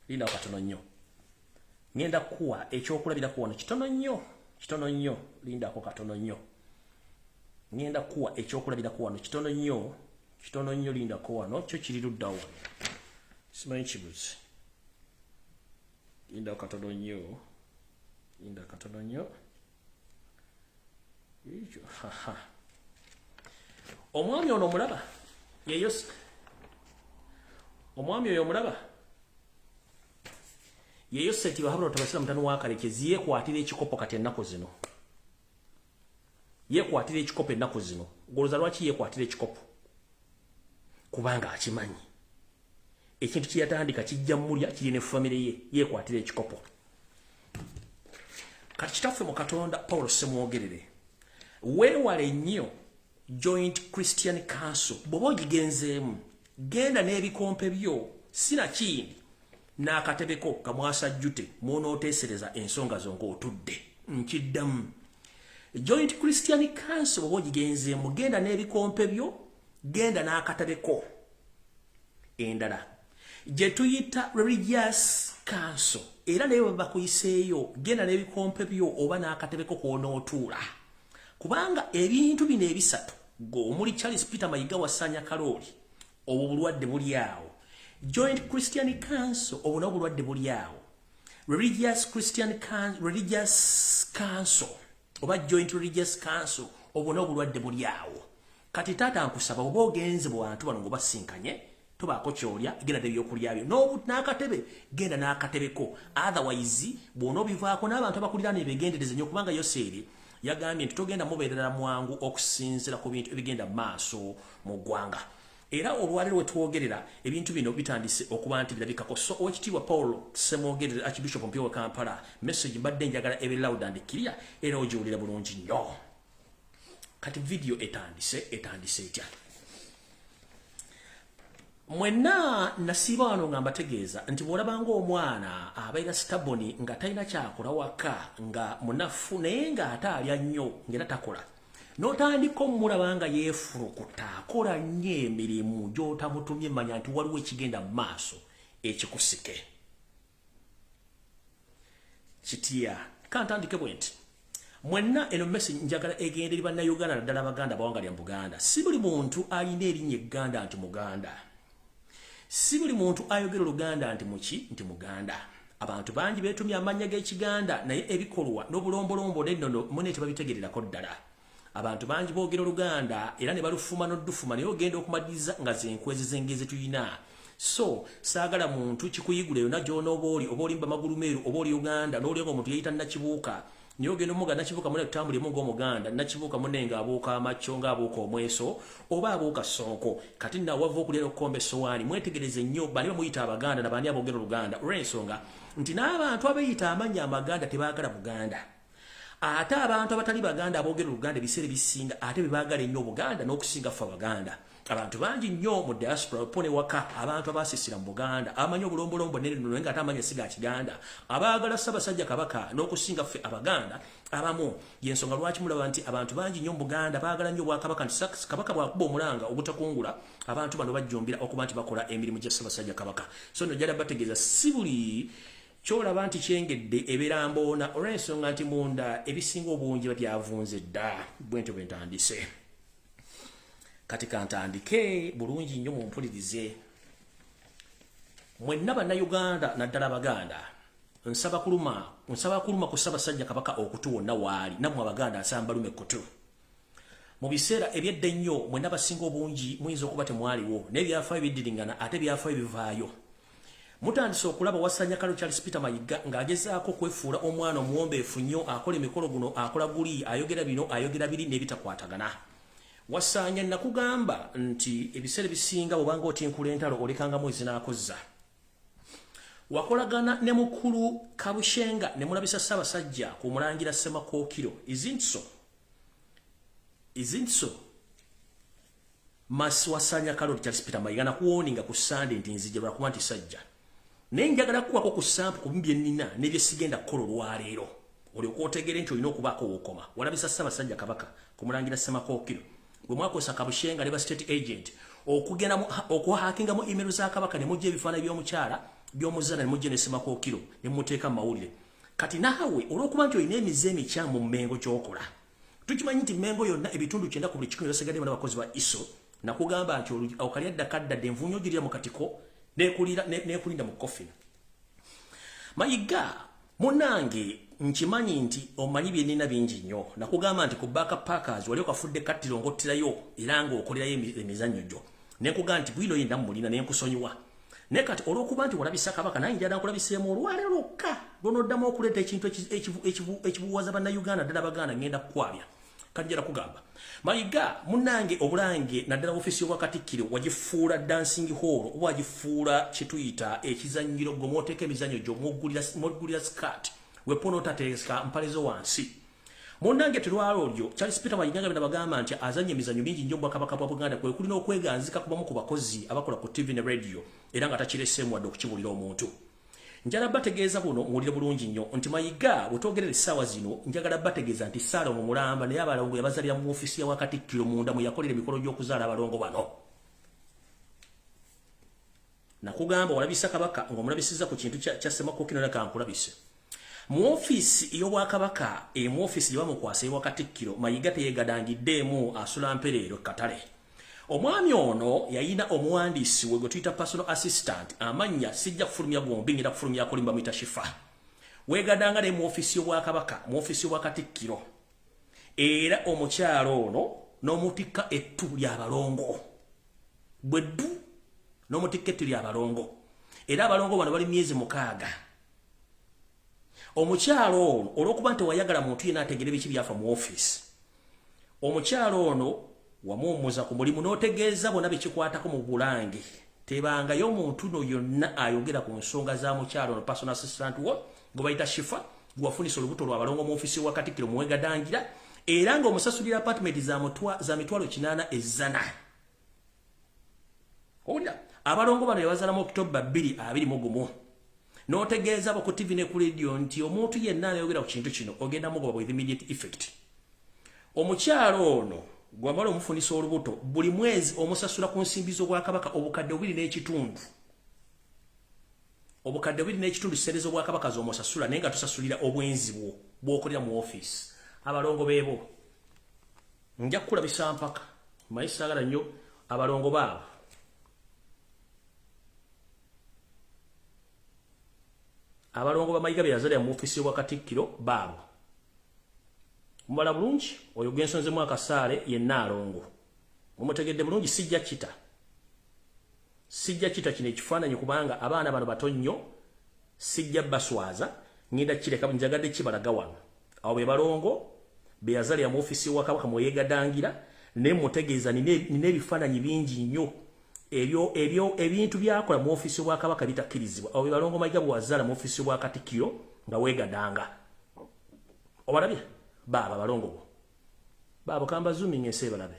Linda katono nnyo ngenda kuwa ekyokulabirako wano kitono nnyo lindako katono nnyo ngenda kuwa ekyokulabirako wano kitono nnyo lindako wano kyo kiri ludda wano. Simanyi kibuzi. Linda katono nnyo. Omwami ono omulaba yeeyose. Omwami oyo omulaba yeeyose bahabula tabasira mutano wa Karekezi yeekwatira ekikopo kati ennaku zino. Yeekwatira ekikopo ennaku zino. Goloza lwaki yeekwatira ekikopo? Kubanga akimanyi ekintu kye yatandika kijja mulya kiri ne famire ye yeekwatira ekikopo. kati kitaffe mu Katonda Paulo semwogerere weewale nnyo Joint Christian Council bw'oba ogigenzeemu genda n'ebikompe byo sinakindi n'akatebeko kamwasajjute mw'onooteesereza ensonga zo ng'otudde nkiddamu Joint Christian Council bw'oba ogigenzeemu genda n'ebikompe byo genda n'akatebeko endala gye tuyita Religious Council era naye bwe bakuyiseeyo genda n'ebikompe byo oba n'akatebeko kw'onootuula kubanga ebintu bino ebisatu ng'omuli Charles Peter Mayiga wasanya kalooli obwo bulwadde buli awo Joint Christian Council obwo nabwo bulwadde buli awo Religious Council oba Joint Religious Council obwo nabwo bulwadde buli awo kati taata nkusaba oba ogenze mu bantu bano ng'obasinkanye tobaako kyolya genda n'ebyokulya byo n'akatebe genda n'akatebeko otherwise bw'onoobivaako n'abantu abakuliraana ebegendereze nnyo kubanga Yoseeri yagambye nti togenda mubeerera mwangu okusinziira ku bintu ebigenda maaso mu ggwanga era olwaleero wetwogerera ebintu bino bitandise okuba nti birabikako so owekitiibwa Paul semwogerere Archbishop Mpio Kampala message mbadde njagala ebe loud and clear era ogiwulira bulungi nnyo kati video etandise etya mwenna nasiiba wano nga mbategeeza nti bw'olabanga omwana abeera staboni nga talina kyakola waka nga munafu naye ng'ate alya nnyo ng'era takola n'otandika omulaba nga yeefulukuta akola nnyo emirimu gy'otamutumye manya nti waliwo ekigenda mu maaso ekikusike kitya kantandike bwe nti mwenna eno message njagala egenda eri bannayuganda naddala abaganda bawangalya mu Buganda si buli muntu alina erinnya egganda nti Muganda si buli muntu ayogera Oluganda nti muki nti Muganda abantu bangi beetumya amannya g'Ekiganda naye ebikolwa n'obulombolombo n'ennono mune tebabitegererako ddala abantu bangi boogera Oluganda era ne balufuma n'oddufuma naye ogenda okumaliriza nga zenkwezi zengeze tuyina so saagala muntu kikuyigula yonna gy'onooba oli oba olimba magulu meeru oba oli Uganda n'olyoga omuntu yeyita Nakibuuka niyo ogenda omuga Nakibuuka mune tutambulemu ng'Omuganda Nakibuuka mune ng'abuuka amacco ng'abuuka omweso oba abuuka Sonko kati nawava okulyera okukomba essowaani mwetegereze nnyo bani bamuyita Abaganda nabani aboogera Oluganda olw'ensonga nti n'abantu abeeyita amannya Amaganda tebaagala Buganda ate abantu abatali Baganda aboogera Oluganda ebiseera ebisinga ate bebaagala ennyo Obuganda n'okusinga ffe Abaganda abantu bangi nnyo mu diaspora pone waka abantu abasisira mu Buganda amanyi obulombolombo n'ennono nga ate amanya si ga Kiganda abaagala Ssaabasajja Kabaka n'okusinga ffe Abaganda abamu y'ensonga lwaki mulaba nti abantu bangi nnyo mu Buganda baagala nnyo Obwakabaka nti Kabaka bw'akuba omulanga obutakungula abantu bano bajjumbira okuba nti bakola emirimu gya Ssaabasajja Kabaka so nno jala bategeeza si buli kyolaba nti kyengedde ebeera mboona olw'ensonga nti munda ebisinga obungi babyavunze dda bwentyo bwe ntandise kati kantandike bulungi nnyo mumpulirize mwenna bannayuganda naddala Abaganda nsaba kuluma ku Ssaabasajja Kabaka okutu wonna waali nammwe Abaganda nsaba balume kutu mu biseera ebyedda ennyo mwenna basinga obungi muyinza okuba temwaliwo n'ebyafaayo biddiringana ate byafaayo bivaayo mutandise okulaba wasanya kalo Charles Peter Mayiga ng'agezaako kwefuula omwana omuwombeefu nnyo akola emikolo guno akola guli ayogera bino ayogera biri n'ebitakwatagana wasanya nakugamba nti ebiseera bisinga bw'obanga otinkula entalo olekangamu ezinaakozza wakolagana ne mukulu Kabushenga ne mulabisa Ssaabasajja ku mulangira Ssemakookiro isn't so mas wasanya kalo Charles Peter Mayiga nakuwoninga ku Sunday nti nzija lwakuba nti sajja naye njagala kuwako ku sampu ku bibye nnina n'ebyo sigenda kukola olwaleero olyoka otegere nti olina okubaako wookoma walabisa Ssaabasajja Kabaka ku mulangira Ssemakookiro bwe mwakozesa Kabushenga ne ba state agent okugenda okuhakingamu email za Kabaka ne mujja ebifaananyi by'omukyala by'omuzaana ne mujja ne Ssemakookiro ne muteeka mu mawulire kati naawe olw'okuba nti olina emize emikyamu mu Mmengo gy'okola tukimanyi nti Mmengo yonna ebitundu 9 ku buli 100 basigaddemu n'abakozi ba ISO nakugamba nti okalya ddakaddadde envunyo ogirira mu katiko n'ekulinda mu coffin Mayiga munange nkimanyi nti omanyi byenina bingi nnyo nakugamba nti ku backpackers wali okafudde kattiro ng'ottirayo era ng'okolerayo emizannyo gyo nenkugamba nti bwino yenna mulina nenkusonyiwa naye kati olw'okuba nti walabisa Kabaka naye njagala nkulabiseemu olwaleero lwokka lw'onoddamu okuleeta ekintu ekibuwaza bannayuganda ddala Abaganda ngenda kukwabya kati njala kugamba Mayiga munange obulange naddala ofisi y'Obwakatikkiro wagifuula dancing hall oba wagifuula kye tuyita ekizannyiro gwe mw'oteeka emizannyo gyo mw'oggulira skirt wepono tateska mpalizo wansi Monange tulwalo olyo Charles Peter Mayinga bagamba nti azanye emizanyo mingi nnyo Bwakabaka bwa Buganda kwe kulina okweganzika kubamu ku bakozi abakola ku TV ne radio era nga takiresemwa dokukibulira omuntu njala bategeeza buno mulire bulungi nnyo nti Mayiga butoogerera essaawa zino njagala bategeeza nti Saala mu Mulamba naye abalongo yabazalira mu ofisi ya wakati kilo munda mu yakolera emikolo gy'okuzaala abalongo bano nakugamba walabisa kabaka ng'omulabisiza ku kintu kya Ssemakokino na kankulabise mu ofisi y'Obwakabaka mu ofisi gye bamukwasa wakati kilo Mayiga teyegadangiddeemu asula mpereero katale omwami ono yayina omuwandiisi we gwe tuyita personal assistant amannya sijja kufulumya gombi ngira kufulumya kulimba mwita Shifa wegadanga ne mu ofisi y'Obwakabaka mu ofisi y'Obwakatikkiro era omukyalo ono n'omutikka ettu ly'abalongo bweddu n'omutikka ettu ly'abalongo era abalongo bano bali myezi 6 omukyalo ono olw'okuba nti wayagala muntu yenna ategere biki byafa mu office omukyalo ono wamuwummuza ku mulimu n'otegeeza bonna bekikwatako mu bulange tebangayo omuntu no yonna ayogera ku nsonga za mukyalo ono personal assistant wo gwe bayita Shifa gwafunisa olubuto lw'abalongo mu ofisi y'Obwakatikkiro muwegadangira era ng'omusasulira apartment za mitwalo 8 ezzana owulira abalongo bano yabazaalamu October 2021 n'otegeeza abo ku TV ne ku radio nti omuntu yenna ayogera ku kintu kino ogenda mugoba with immediate effect omukyalo ono gwamala omufunisa olubuto buli mwezi omusasula ku nsimbi z'Obwakabaka obukadde 2.5 obukadde 2.5 serezo Obwakabaka z'omusasula naye nga tusasulira obwenzi bwo bw'okolera mu office abalongo beebo nja kukulabisa mpaka mayisaagala nnyo abalongo baabo abalongo ba Mayiga yazalira mu ofisi y'Obwakatikkiro baabo mubala bulungi oyo gwensonze mu akasaale yenna alongo mumutegedde bulungi sijja kita kino ekifaananyi kubanga abaana bano bato nnyo sijja baswaza ngenda kireka njagadde kibalaga wano awo be balongo be yazalira mu ofisi y'Obwakabaka mweyegadangira ne mutegeeza nina ebifaananyi bingi nnyo ebintu byakola mu ofisi y'Obwakabaka bitakkirizibwa awo be balongo Mayiga bwe wazaala mu ofisi y'Obwakatikkiro nga weegadanga obalabye baba balongo bo baba kamba zooming ese balabe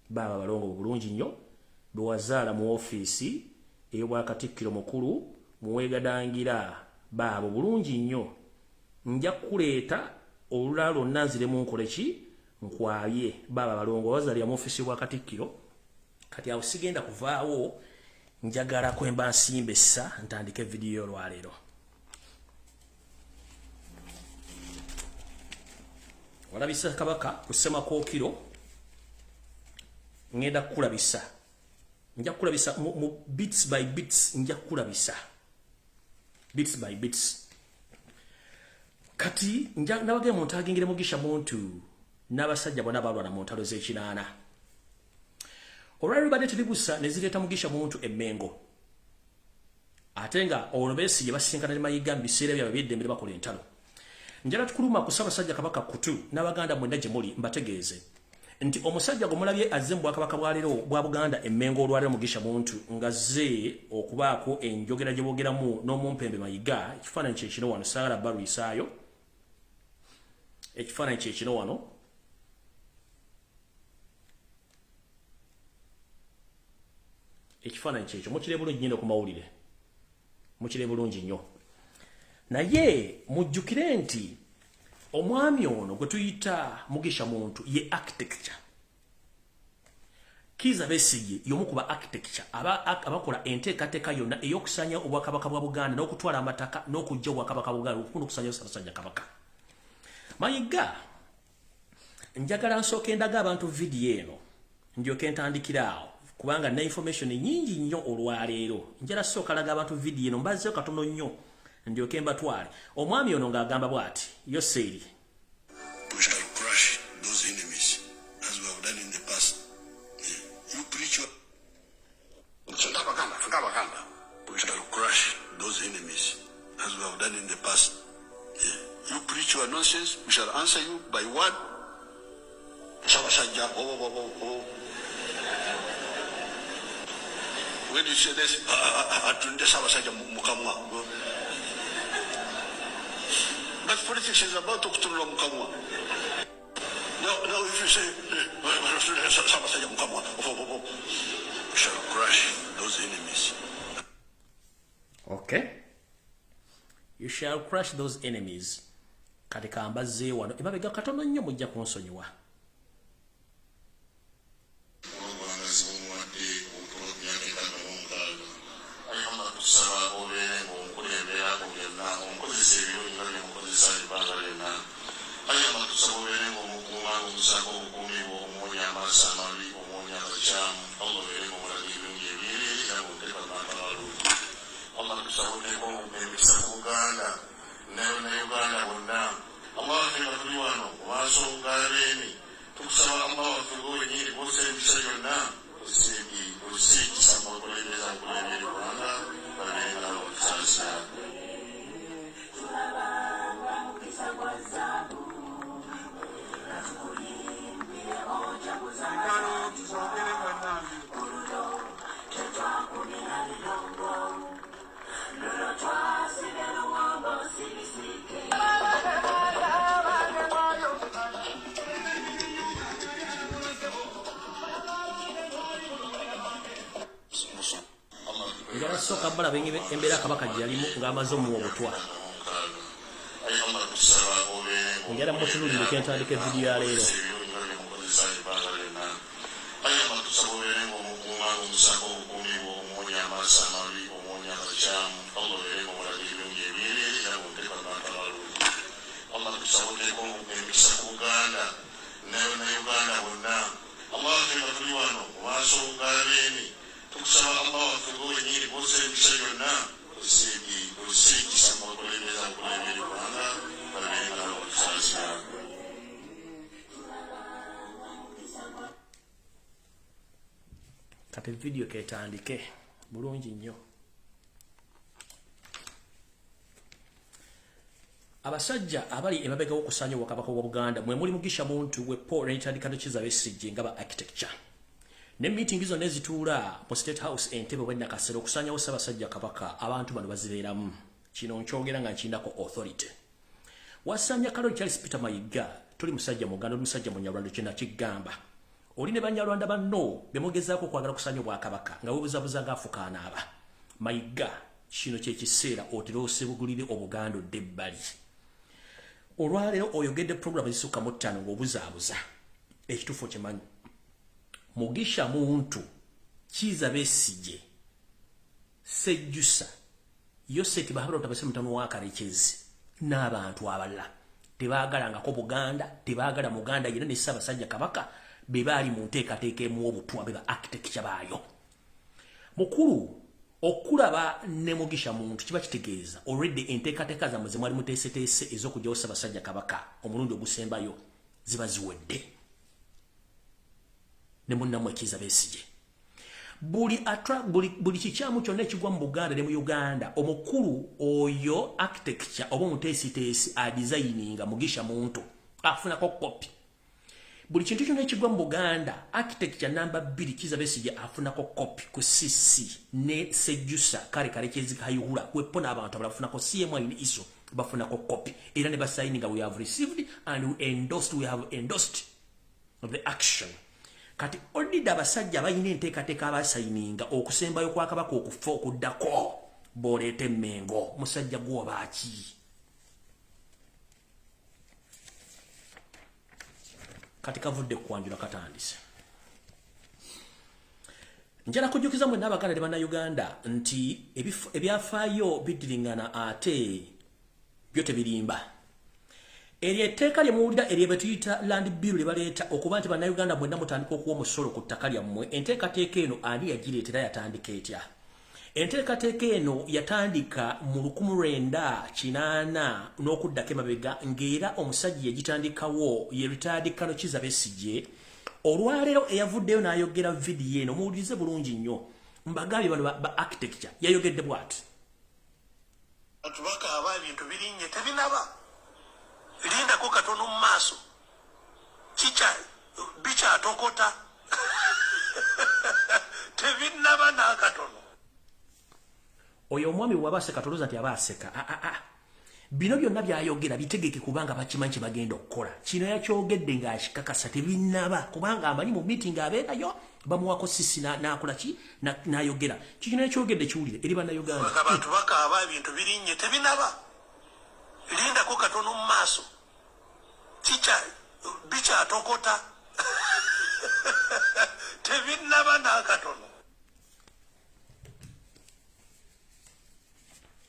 baba balongo bulungi nnyo bwe wazaala mu ofisi ey'Obwakatikkiro mukulu muweegadangira baba bulungi nnyo nja kuleeta olulala lwonna nzire mu nkole ki nkwabye baba balongo wazaalira mu ofisi y'Obwakatikkiro kati awo sigenda kuvaawo njagala kwemba nsimbe essa ntandike vidiyo olwaleero walabisa kabaka ku Ssemakokiro ngenda kukulabisa nja kukulabisa mu bits by bits nja kukulabisa bits by bits kati nja nabage muntu agingire mugisha muntu n'abasajja bonna balwana mu ntalo z'ekinaana olwali badde tulibusa ne zireeta mugisha muntu emmengo ate nga olwo beesigye basinkana ne Mayiga mu biseera byabwe eby'eddembe bakola entalo njala tukuluma ku Ssaabasajja Kabaka kutu n'Abaganda mwenna gye muli mbategeeze nti omusajja gwe mulabye azze mu Bwakabaka bwa leero bwa Buganda emmengo olwaleero mugisha muntu nga zze okubaako enjogera gye boogeramu n'omumpembe Mayiga ekifaananyi kye kino wano Saala balwisaayo ekifaananyi kye kino wano ekifaananyi kyekyo mukire bulungi nnyo ku mawulire mukire bulungi nnyo naye mujjukire nti omwami ono gwe tuyita mugisha muntu ye architecture Kiza Besigye y'omu ku ba architecture abakola enteekateeka yonna ey'okusanya Obwakabaka bwa Buganda n'okutwala amataka n'okujja Obwakabaka bwa Buganda okufuna okusanya Ssaabasajja Kabaka Mayiga njagala nsooke ndaga abantu vidiyo eno ndyoke ntandikira awo kubanga na information nyingi nnyo olwaleero njala sooka laga abantu vidiyo eno mbazzeyo katono nnyo ndyoke mbatwale omwami ono ng'agamba bw'ati yo seeri we shall crush those enemies as we have done in the past. You preach your we shall crush those enemies as we have done in the past. You preach your nonsense, we shall answer you by what? When you say this, politics is about to control Mukamwa. Now if you say, we shall crush those enemies. Okay. You shall crush those enemies. Katika ambaze wano. Emabega katono nnyo mujja kunsonyiwa. Soka bala bengi embera kabaka jalimu ngamazo mu obutwa. Ngera mutululire kyantandike video ya leero. Kati video ketandike bulungi nnyo. Abasajja abali emabega okusanya wakabaka wa Buganda mwe muri mugisha muntu we Paul n'etandika kiza besijje ngaba architecture. Ne meeting izo nezituula mu State House Entebbe bwenna kasero okusanya osabasajja kabaka abantu bano bazibeeramu. Kino nkyogera nga nkindako authority. Wasanya Kalo Charles Peter Mayiga tuli musajja muganda musajja munyarwanda kina kigamba. Oli ne banyarwanda banno bemogezaako kwagala kusanya bwa kabaka nga webuzabuza ngaafukaana aba. Mayiga kino kye kiseera otero osebugulire obuganda debbali. Olwaleero oyogedde program ezisukka mu 5 ng'obuzaabuza. Ekituufu kimanyi. Mugisha muntu kiza besije sejjusa yoseti bahabula tabase mutano wa karekezi n'abantu abalala tebaagalangako Buganda tebaagala Muganda yena ne Ssaabasajja Kabaka be baali mu nteekateeka mu Obutwa be ba architecture baayo. Mukulu okulaba ne Mugisha muntu kiba kitegeeza already enteekateeka zammwe ze mwali muteeseteese ez'okujjawo Ssaabasajja Kabaka omulundi ogusembayo ziba ziwedde. Ne munnammwe kiza besije. Buli kikyamu kyonna ekigwa mu Buganda ne mu Uganda omukulu oyo architecture oba omuteesiteesi adesigninga Mugisha muntu afunako kopi. Buli kintu kyonna ekigwa mu Buganda architecture namba 2 kiza besije afunako kopi ku CC ne Sejjusa kale kyezi kayihula kwepo n'abantu abafunako CMI ne ISO bafunako kopi era ne basigninga we have received and we have endorsed the action. Kati odida abasajja bayina enteekateeka abasayininga okusembayo kwa kabaka okufa okuddako boleete Mengo musajja gwoba ki. Kati kavudde kwanjula katandise. Njala kujjukiza mwe n'Abaganda ne Bannayuganda nti ebyafaayo biddiringana ate byo tebirimba. Erieteka lye muwulira eryebetuyita land bill lye baleeta okuba nti Bannayuganda mwenna mutandika okuwa omusolo ku ttaka lyammwe. Enteekateeka eno ani yagireetera yatandika etya? Enteekateeka eno yatandika mu 1980 n'okuddako emabega ng'era omusajja yagitandikawo ye retired Kano Kiza Besigye. Olwaleero eyavuddeyo n'ayogera vidiyo eno muwulirize bulungi nnyo. Mbagambye bano ba architecture yayogedde bw'ati. Atubaka aba ebintu birinnye tebinaba. Linda ko katono mu maaso. Bicha atokota. Tebinaba na katono. Oyo omwami wabaseka toloza nti abaseka. bino byonna byayogera bitegeke kubanga bakimanyi kye bagenda okukola. Kino yakyogedde ng'akikakasa tebinnaba kubanga amanyi mu meeting abeerayo bamuwako sisi n'akola ki n'ayogera. Kino yakyogedde kiwulire eri bannayuganda. Abantu bakaaba ebintu birinnye tebinaba. Lindako katono mu maaso. Bikyatokota. Tebinnaba n'akatono.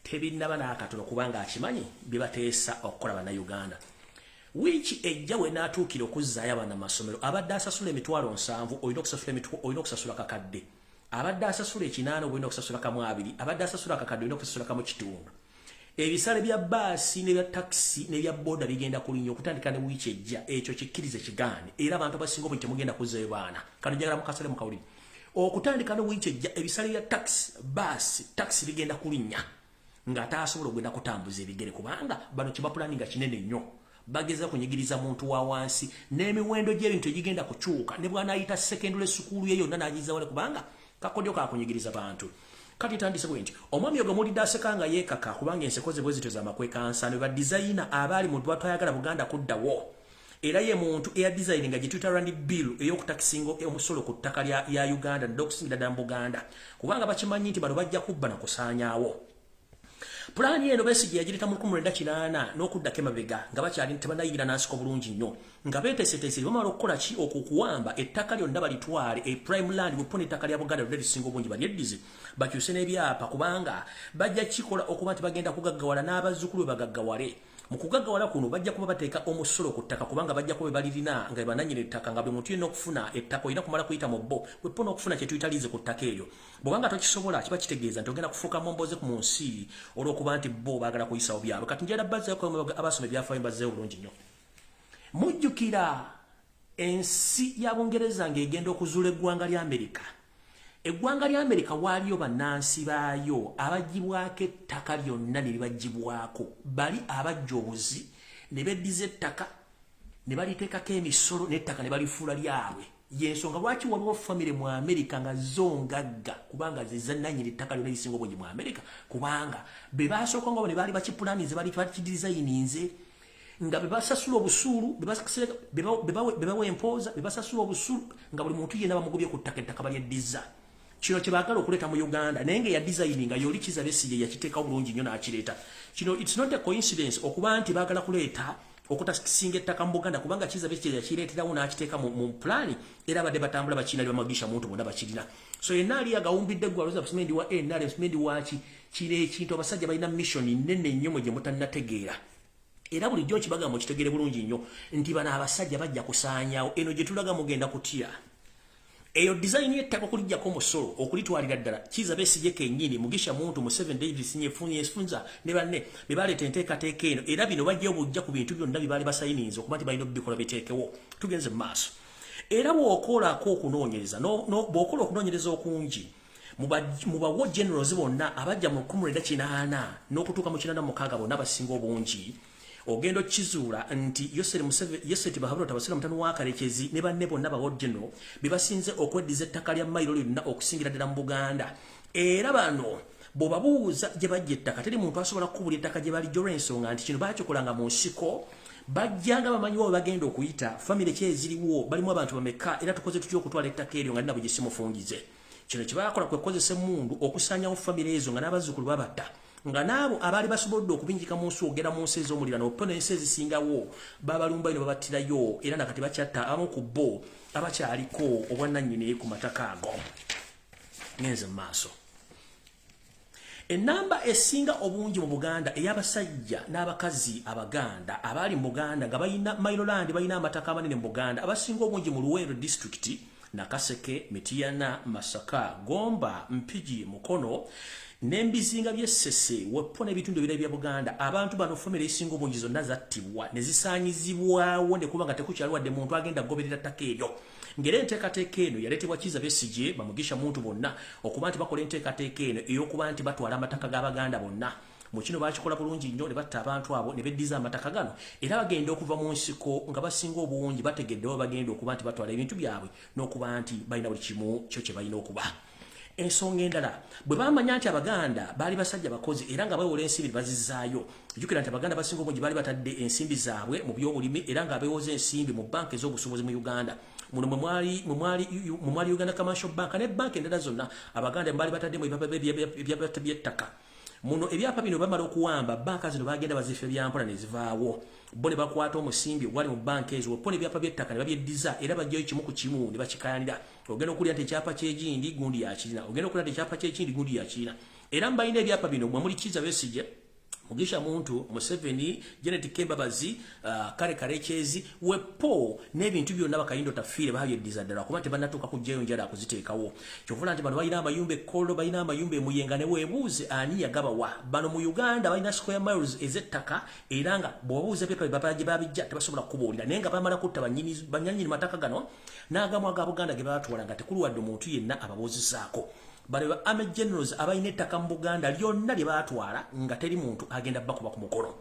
Tebinnaba n'akatono kubanga akimanyi bibateesa okukola bannayuganda. Wiiki ejja we n'atuukira okuzzaayo abaana mu masomero abadde asasula emitwalo 7 olina okusasula kakadde. Abadde asasula 8 olina okusasula kamu 2. Abadde asasula kakadde olina okusasula kamu kitundu. Ebisale bya baasi ne bya taxi ne bya boda bigenda kulinnya okutandika ne wiiki ejja. Ekyo kikkirize kigaane era abantu abasinga obungi temugenda kuzzayo baana. Kano njagala mukasale mu kawulire. Okutandika ne wiiki ejja ebisale bya taxi bigenda kulinnya ng'ate asobola okugenda kutambuza ebigere kubanga bano kye bapulaninga kinene nnyo. Bageza kunyigiriza muntu wa wansi n'emiwendo gy'ebintu egigenda kukyuka ne bw'anaayita secondary school ye yonna n'agiza wale kubanga kakodyo kakunyigiriza bantu. Kati tandise bwenti omwami ogo mulidde aseka nga yeekaka kubanga enseko ze bwe zito z'amakwekansano ba designer abaali mu twayagala Buganda kuddawo. Era ye muntu eya designing nga gituta rand bill ey'okutakisinga omusolo ku ttaka ya Uganda n'okusingira ddala mu Buganda kubanga bakimanyi nti bano bajja kubba na kusaanyaawo. Pulani eno Besigye yagireta mu 1998 n'okuddako emabega nga bakyali tebanayigira n'asiko bulungi nnyo nga beeteeseteese bamala okukola ki okukuwamba ettaka lyonna balitwale prime land bwepona ettaka lya Buganda lyonna lisinga obungi balyeddize bakyuse n'ebyapa kubanga bajja kikola okuba nti bagenda kugaggawala n'abazzukulu bagaggawale. Mu kugaggawala kuno bajja kuba bateeka omusolo ku ttaka kubanga bajja kuba balirina nga bananyira ettaka nga buli muntu yenna okufuna ettaka olina kumala kuyita mu bbo wepona okufuna kye tuyita liize ku ttaka eryo. Bwobanga tokisobola kiba kitegeeza nti ogenda kufuuka momboze ku nsi olw'okuba nti bo baagala kuyisawo byabwe. Kati njala bazzaako abasoma ebyafaayo mbazzeewo bulungi nnyo. Mujjukira ensi ya Bungereza ng'egenda okuzuula eggwanga lya Amerika. Eggwanga lya Amerika waaliyo bannansi baayo abagibwako ettaka lyonna ne libagibwako bali abajja obuzi ne beddiza ettaka ne baliteekako emisolo n'ettaka ne balifuula lyabwe. Yensonga lwaki waliwo famire mu Amerika nga zo ngagga kubanga ze zannanyira ettaka lyonna lisinga obungi mu Amerika kubanga be baasooka nga ne baali bakipulaninze baali bakidizayininze nga bebasasula obusuulu bebawa empooza bebasasula obusuulu nga buli muntu yenna bamugobye ku ttaka ettaka balyeddiza. Kino kye baagala okuleeta mu Uganda naye nga ya designing yoli Kiza Besigye yakiteeka bulungi nnyo n'akireeta. Kino it's not a coincidence okuba nti baagala kuleeta okutasinga ettaka mu Buganda kubanga Kiza Besigye yakireeterawo n'akiteeka mu pulaani era badde batambula bakina bamagisha muntu bonna bakirina. So yenna ali agawumbidde gwaloza busimendi wa NRM busimendi waki kire ekintu abasajja balina mission nnene nnyo mu gye mutannategeera. Era bulijjo kibagamba kitegeere bulungi nnyo nti bano abasajja bajja kusaanyaawo eno gye tulaga mugenda kutya. Eyo design y'ettaka okulijjako omusolo okulitwalira ddala Kiza Besigye kennyini Mugisha muntu mu 7 Davis Nyefunza ne banne be baleeta enteekateeka eno era bino bajja obujja ku bintu byonna bibaali basayininze okuba nti balina obikola biteekewo. Tugenze mu maaso. Era bw'okolako okunoonyereza bw'okola okunoonyereza okungi mu bawo generals bonna abajja mu 1980 n'okutuuka mu 1996 bonna basinga obungi ogendo kizuula nti Yoseti Bahabura tabasira mutano wa Kalekezi ne banne bonna bawo general bibasinze okweddiza ettaka lya mayiro lyonna okusingira ddala mu Buganda. Era bano bw'obabuuza gye bajja ettaka teri muntu asobola kukubula ettaka gye bali olw'ensonga nti kino baakikolanga mu nsiko bajjanga bamanyiwo we bagenda okuyita famire ki eziriwo balimu abantu bameka era tukoze tutya okutwala ettaka eryo nga nabo gisimufungize. Kino kye baakola kwe kukozesa emmundu okusaanyawo famire ezo nga n'abazzukulu babatta nga naabo abaali basobodde okubinjika mu nsi ogera mu nsi ez'omulirano opona ensi ezisingawo babalumba ino babattirayo era nakati bakyatta abamu ku bo abakyaliko obwannannyini ku mataka ago. Ngenze mu maaso. Ennamba esinga obungi mu Buganda ey'abasajja n'abakazi Abaganda abaali mu Buganda nga balina Mailoland balina amataka amanene mu Buganda abasinga obungi mu Luweero district Nakaseke, Mityana, Masaka, Gomba, Mpigi, Mukono n'embizinga by'Essese wepona ebitundu ebirala bya Buganda abantu bano famire esinga obungi zonna zattibwa ne zisaanyizibwawo ne kuba nga tekukyaliwadde muntu agenda kugoberera ttaka eryo. Ngera enteekateeka eno yaleetebwa Kiza Besigye Bamugisha muntu bonna okuba nti bakola enteekateeka eno ey'okuba nti batwala amataka g'Abaganda bonna. Mu kino baakikola bulungi nnyo ne batta abantu abo ne beddiza amataka gano era bagenda okuva mu nsiko nga basinga obungi bategeddewo bagenda okuba nti batwala ebintu byabwe n'okuba nti balina buli kimu kyo kye balina okuba. ensonga endala bwe bamanya nti abaganda baali basajja bakozi era nga bawola ensimbi bazizaayo jukira nti abaganda basinga obungi baali batadde ensimbi zaabwe mu byobulimi era nga beewoza ensimbi mu banka ez'obusuubuzi mu Uganda muno mwali Uganda Commercial Bank ne banka endala zonna abaganda baali bataddemu ebyapa by'ettaka muno ebyapa bino bamala okuwamba banka zino bagenda bazife byampola ne zivaawo bo ne bakwata omusimbi gwali mu banka ezo wepone ebyapa by'ettaka ne babyeddiza era bajjayo kimu ku kimu ne bakikayanira ogenda okulya nti ekyapa ky'egindi gundi yakirina ogenda okulya nti ekyapa ky'ekindi gundi yakirina era mbalina ebyapa bino mwemulikiza Besigye Mugisha Muntu Museveni Janet Kembabazi kare Karekyezi wepo n'ebintu byonna bakayindo tafiire babyeddiza ddala kuba tebanatuuka kujjayo njala akuziteekawo kyovula nti bano balina amayumba ekkolo balina amayumba emuyenga ne weebuuze ani yagabawa bano mu Uganda balina square miles ez'ettaka era nga bw'obabuuza ebyapa bye babijja tebasobola kukubuulira naye nga bamala kutta banyanyini mataka gano n'agamu aga Buganda ge baatwala nga tekulu wadde omuntu yenna ababuuzizaako bale ame generals abayina ettaka mu Buganda lyonna lye baatwala nga teri muntu agenda bakuba ku mukono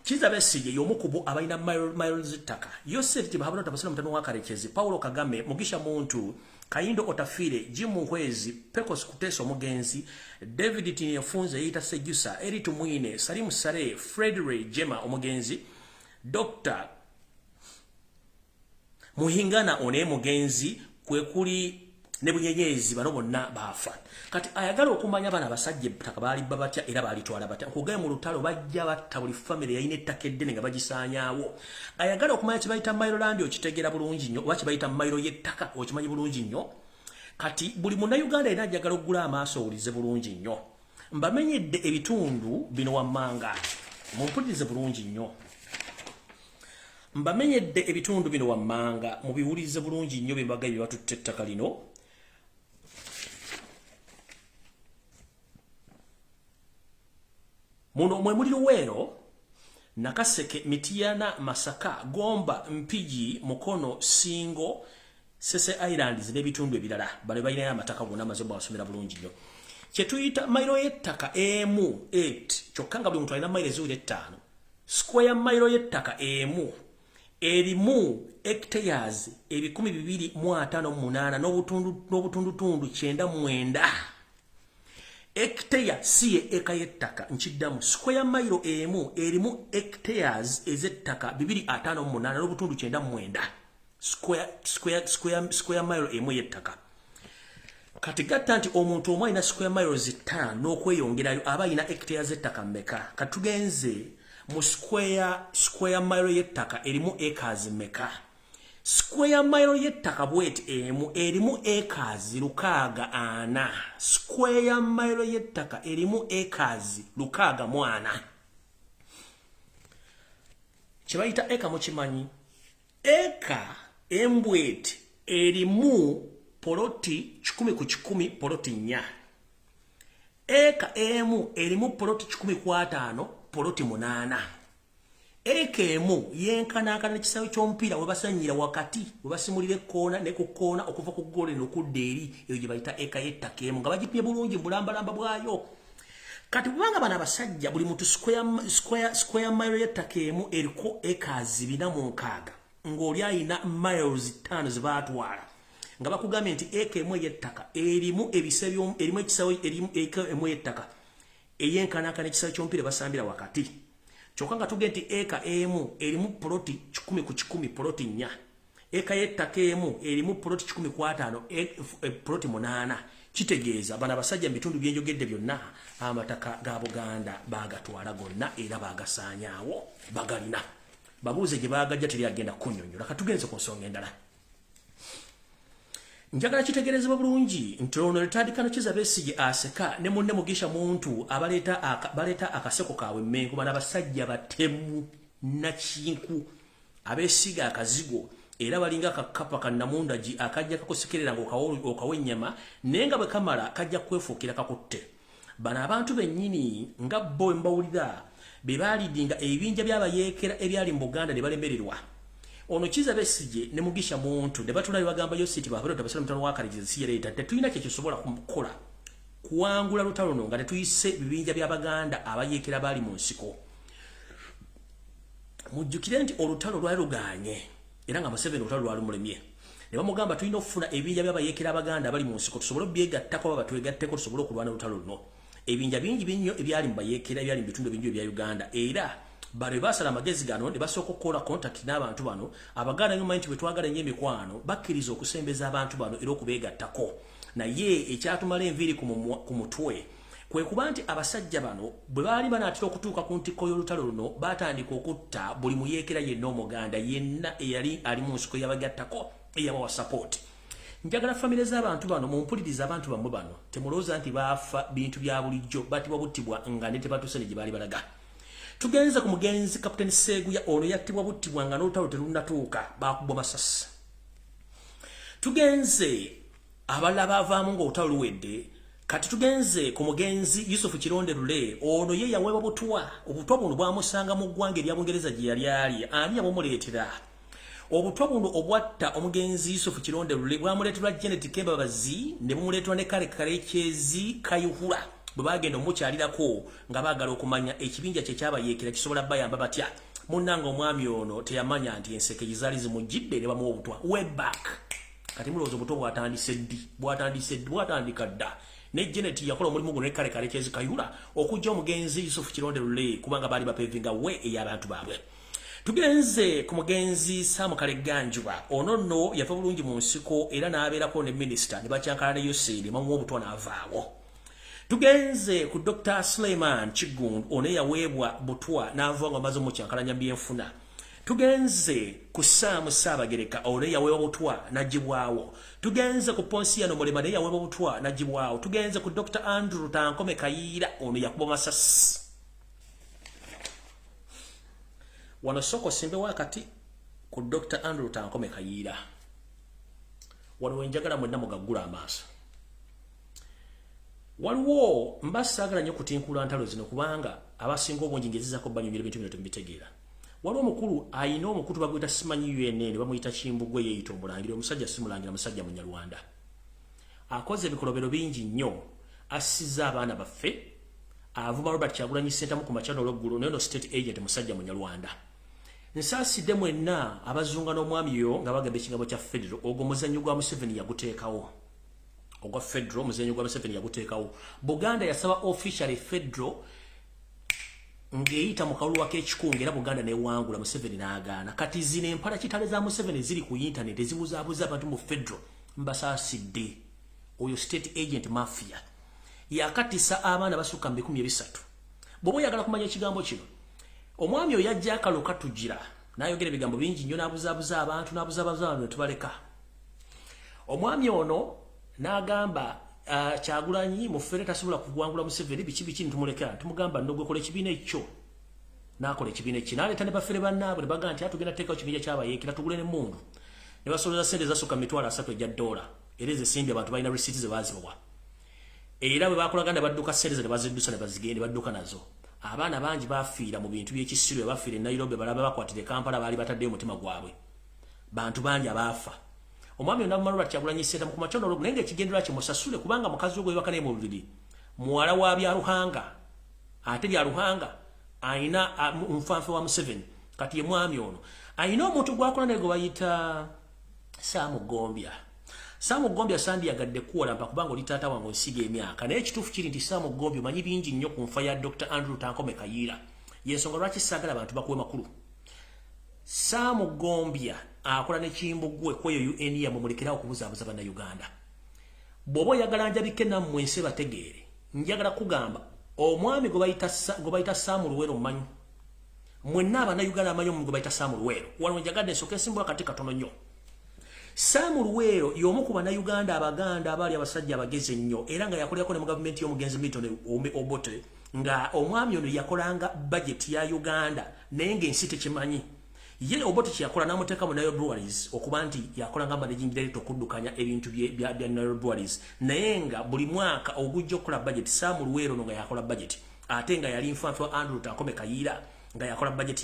Kiza Besigye y'omukubu abayina miles ettaka Yosef Tibahabula tabasana mutano wa Karekyezi Paulo Kagame Mugisha Muntu Kayindo Otafire Jimu Nkwezi Pecos Kuteso Mugenzi David Tinyefunze Yita Sejusa Eritu Mwine Salimu Sare Frederick Jema Omugenzi Dr. Muhingana One Mugenzi kwekuli ne bunyenyezi bano bonna bafa kati ayagala okumanya bana basajja ettaka baali babatya era balitwala batya nkugaye mu lutalo bajja batta buli family yayina ettaka eddene nga bagisaanyaawo ayagala okumanya kibayita mayiro landi okitegera bulungi nnyo oba kibayita mayiro y'ettaka okimanyi bulungi nnyo kati buli munnayuganda era ajagala okugula amaaso owulize bulungi nnyo mbamenyedde ebitundu bino wammanga mumpulirize bulungi nnyo mbamenyedde ebitundu bino wammanga mubiwulize bulungi nnyo bye mbagaye batutte ettaka lino muno mwe muli Luweero Nakaseke Mitiyana Masaka Gomba Mpigi Mukono Singo Sese Islands n'ebitundu ebirala bale balina amataka gonna amaze basomera bulungi nnyo kye tuyita mayiro y'ettaka emu 8 kyokka nga buli muntu alina mayiro eziwera 5 square mayiro y'ettaka emu erimu hectares 258 n'obutundutundu 99 hectare siye eka y'ettaka nkiddamu square mile emu erimu hectares ez'ettaka 258 n'obutundu 99 square mile emu y'ettaka kati gatta nti omuntu omwe alina square miles 5 n'okweyongerayo aba alina hectares z'ettaka mmeka katugenze mu square mile y'ettaka erimu acres mmeka square mile y'ettaka bweti emu erimu acres 640 square mile y'ettaka erimu acres 640 kibayita eka mukimanyi eka embweti erimu poloti 10 ku 10 poloti 4 eka emu erimu poloti 10 ku 5 poloti 8 eka emu yenkanaakana n'ekisaawe ky'omupiira we basanyira wakati we basimulira ekkoona ne ku kkoona okuva ku ggoole n'okudda eri eyo gye bayita eka y'ettaka emu nga bagipimye bulungi mu bulambalamba bwayo kati kubanga bano abasajja buli muntu square mile y'ettaka emu eriko acres 460 ng'oli ayina miles 5 ze baatwala nga bakugambye nti eka emu y'ettaka erimu erimu ekisaawe erimu eka emu y'ettaka eyenkanaakana n'ekisaawe ky'omupiira basambira wakati kyokka nga tugende nti eka emu erimu poloti 10 ku 10 poloti 4 eka y'ettaka emu erimu poloti 10 ku 5 poloti 8 kitegeeza bano abasajja mu bitundu byenjogedde byonna amataka ga Buganda bagatwala gonna era bagasaanyaawo bagalina babuuze gye baagajja teri agenda kunnyonnyola katugenze ku nsonga endala njagala kitegerezebwa bulungi nti ono letandikano Kiza Besigye aseka ne munne Mugisha Muntu baleeta akaseko kaabwe mmengo bana abasajja batemu nakinku abeesiga akazigo era balinga akakapa kannamundagi akajja kakusekerera ng'okawa ennyama naye nga bwe kamala kajja kwefuukira kakutte bano abantu bennyini nga bo mbawulira be baalidinga ebibinja by'abayeekera ebyali mu Buganda ne balemererwa ono Kiza Besigye ne Mugisha Muntu ne batulayo bagamba yo siti babero tabasala mutano wakalize siyereta tetulina kye kisobola kukola kuwangula lutalo no nga tetuyise bibinja by'Abaganda abayeekera bali mu nsiko mujjukire nti olutalo lwali luganye era nga Museveni olutalo lwali mulemye ne bamugamba tulina okufuna ebinja by'abayeekera abaganda abali mu nsiko tusobole obyegattako baba twegatteko tusobole okulwana olutalo luno ebinja bingi binnyo ebyali mu bayeekera ebyali mu bitundu bingi ebya Uganda era bano basala amagezi gano ne basooka okukola contact n'abantu bano abaganda nyo mind bwetwagala nnyo emikwano bakkiriza okusembeza abantu bano era okubeegattako naye ekyatumala enviiri ku mutwe kwe kuba nti abasajja bano bwe baali banaatera okutuuka ku ntikko y'olutalo luno batandika okutta buli muyeekera yenna omuganda yenna eyali ali mu nsiko yabagattako eyabawa support njagala famire z'abantu bano mumpuliriza abantu bammwe bano temulowooza nti baafa bintu bya bulijjo batibwa buttibwa nga ne tebatuuse ne gye baali balaga tugenze ku mugenzi Kapiteni Seguya ono yattibwa buttibwa nga n'olutalo terunnatuuka baakubwa masasi tugenze abalala baavaamu ng'olutalo luwedde kati tugenze ku mugenzi Yusufu Kironde Lule ono ye yaweebwa Obutwa buno bwamusanga mu ggwanga erya Bungereza gye yali ali ani abumuleetera Obutwa buno obwatta omugenzi Yusufu Kironde Lule bwamuleeterwa Janet Kebabazi ne bumuleetera ne Kale Kalekyezi Kayuhura bwe bagenda omukyalirako nga baagala okumanya ekibinja kye kyabayeekera kisobola bayamba batya munnanga omwami ono teyamanya nti enseke gizaali zimujjidde ne bamuwa Obutwa way back kati mulowooza Obutwa bwatandika dda ne Janet yakola omulimu guno ne Kale Kalekyezi Kayuhura okujja omugenzi Yusufu Kironde Lule kubanga baali bapevinga we ey'abantu baabwe tugenze ku mugenzi Samu Kaleganjuba ono nno yafa bulungi mu nsiko era n'abeerako ne minisita ne bakyankala ne Yoseri mamuwa Obutwa n'avaawo tugenze ku Dr. Suleiman Chigundu ono yaweebwa Butwa n'ava nga amaze omukyankalanya byenfuna tugenze ku Saamu Ssaabagereka ono yaweebwa Butwa n'agibwawo tugenze ku Ponsiano Mulema naye yaweebwa Butwa n'agibwawo tugenze ku Dr. Andrew Tankome Kayiira ono yakuba masasi wano soko simbe wakati ku Dr. Andrew Tankome Kayiira wano wenjagala mwenna mugaggula amaaso waliwo mbasaagala nnyo kutinkula ntalo zino kubanga abasinga obungi ngezizako banyumira ebintu bino tebitegeera waliwo omukulu ayina omukutu baguyita simanyi UNN bamuyita Kimbugwe yeeyita omulangira omusajja simulangira musajja munyarwanda akoze ebikolobero bingi nnyo assizza abaana baffe avuma Robert Kyagulanyi Ssentamu ku makyano olw'eggulu naye no state agent musajja munyarwanda nsaasidde mwenna abazunga n'omwami yo nga bagamba ekigabo kya federo ogwo muzannyo gwa Museveni yaguteekawo ogwa federo muzannyo gwa Museveni yaguteekawo Buganda yasaba officially federo ng'eyita mu kalulu k'ekikungu era Buganda neewangula Museveni n'agaana kati zino empala kitale za Museveni ziri ku internet ezibuzaabuza abantu mu federo mbasaasidde oyo state agent mafia yakatisa abaana basukka mu 13 bw'oba oyagala kumanya ekigambo kino omwami oyo yajja akalo katugira n'ayogera ebigambo bingi nnyo n'abuzaabuza abantu ne tubaleka omwami ono n'agamba Kyagulanyi mufere tasobola kuwangula Museveni biki ntumuleka tumugamba ndogwe kola ekibiina ekyo n'akola ekibiina ekyo n'aleeta ne bafere bannaabwe ne bagamba nti tugenda teekawo ekibinja ky'abayeekera tugule n'emmundu ne basolooza ssente zasukka $300 ejja dola era ezisimbi abantu balina risiiti ze baazibawa era bwe bakolagana badduka ssente ze ne baziddusa ne bazigenda badduka nazo abaana bangi baafiira mu bintu by'ekisiru bafiira e Nairobi balaba bakwatire Kampala baali bataddeyo omutima gwabwe bantu bangi abaafa omwami ono Robert Kyagulanyi Ssentamu ku makyano olw'eggulu naye ng'ekigendera kye musasule kubanga mukazi we gwebaka naye mu lubiri muwala wa Byaruhanga ate Byaruhanga ayina nfanfe wa Museveni kati ye mwami ono ayina omuntu gwakola naye gwe bayita Saamu Gombya sandiyagadde kuwalampa kubanga oli taata wange onsiga emyaka naye ekituufu kiri nti Saamu Gombya omanyi bingi nnyo ku nfa ya Dr. Andrew Tankome Kayiira y'ensonga lwaki saagala abantu bakuwe makulu Saamu Gombya akola ne Kimbugwe kweyo UN yamumulekerawo okubuzaabuza bannayuganda bw'oba oyagala njabike nammwe ensi bategeere njagala kugamba omwami gwe bayita Saamu Luwero mmanyi mwenna abannayuganda amanyi omuntu gwe bayita Saamu Luwero wano njagadde ensooka ensimbula kati katono nnyo Saamu Luwero y'omu ku bannayuganda abaganda abaali abasajja abagezi ennyo era nga yakolerako ne mu gavumenti y'omugenzi Milton Obote nga omwami ono yakolanga budget ya Uganda naye ng'ensi tekimanyi ye Obote kyakola n'amuteeka mu Nile Breweries okuba nti yakolanga managing director okuddukanya ebintu bya Nile Breweries naye nga buli mwaka ogujja okukola budget Saamu Luwero no nga yakola budget ate nga yali nfanfe wa Andrew Tankome Kayiira nga yakola budget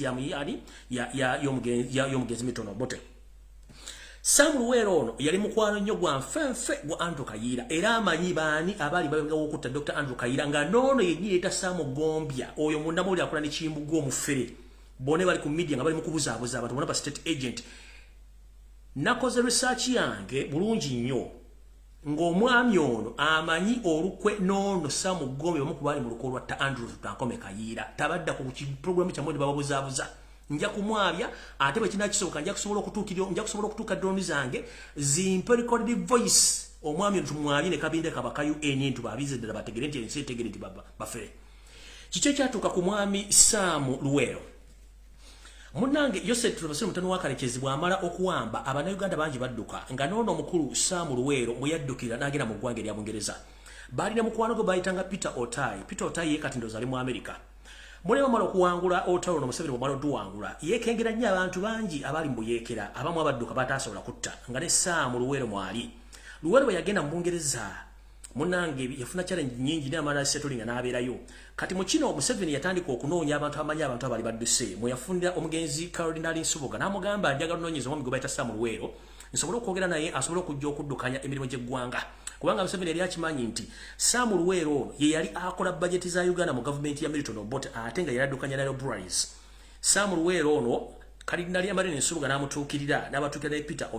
y'omugenzi Milton Obote Saamu Luwero ono yali mukwano nnyo gwa nfenfe gwa Andrew Kayiira era amanyi baani abaali babegawo okutta Dr. Andrew Kayiira nga noono yennyini yeeta Saamu Gombya oyo munnamawulire akola ne Kimbugwe omufere bone bali ku media nga bali mu kubuzaabuza abantu bona ba state agent nakoze research yange bulungi nnyo ng'omwami ono amanyi olukwe n'ono Samugombe bamu kubali mu lukolo lwa Andrew Tankome Kayiira tabadda ku program kyamwe bababuzaabuza nja kumwabya ate bwe kinakisoboka nja kusobola okutuuka drone zange zimpe recorded voice omwami tumwabye ne kabinde kabakayu enentu babize ddala bategere nti ensi etegere nti bafere kikyo kyatuuka ku mwami Sam Luwero Munange Yosef Tulabasire mutano wakalekezi bwamala okuwamba Abannayuganda bangi badduka nga n'ono omukulu Sam Luwero mwe yaddukira n'agenda mu ggwanga erya Bungereza balina mukwano gwe bayitanga Peter Otai ye kati ndoza ali mu America Mule bamala okuwangula Otai ono Museveni bwamala oduwangula yeekengera nnyo abantu bangi abali mbuyeekera abamu abadduka bataasobola kutta nga ne Sam Luwero mwali Luwero bwe yagenda mu Bungereza Munange yafuna challenge nyingi n'amala settling n'abeerayo kati mu kino Museveni yatandika okunoonya abantu amanyi abantu abali badduse mwe yafunda omugenzi Cardinal Nsubuga n'amugamba njagala onoonyeza omwami gwe bayita Sam Luwero nsobola okwogera naye asobola okujja okuddukanya emirimu gy'eggwanga kubanga Museveni yali akimanyi nti Sam Luwero ye yali akola budget za Uganda mu government ya Milton Obote ate nga yaladdukanya nayo Breweries Sam Luwero ono Cardinal Amarine Nsubuga n'amutuukirira n'abatuukira ne Peter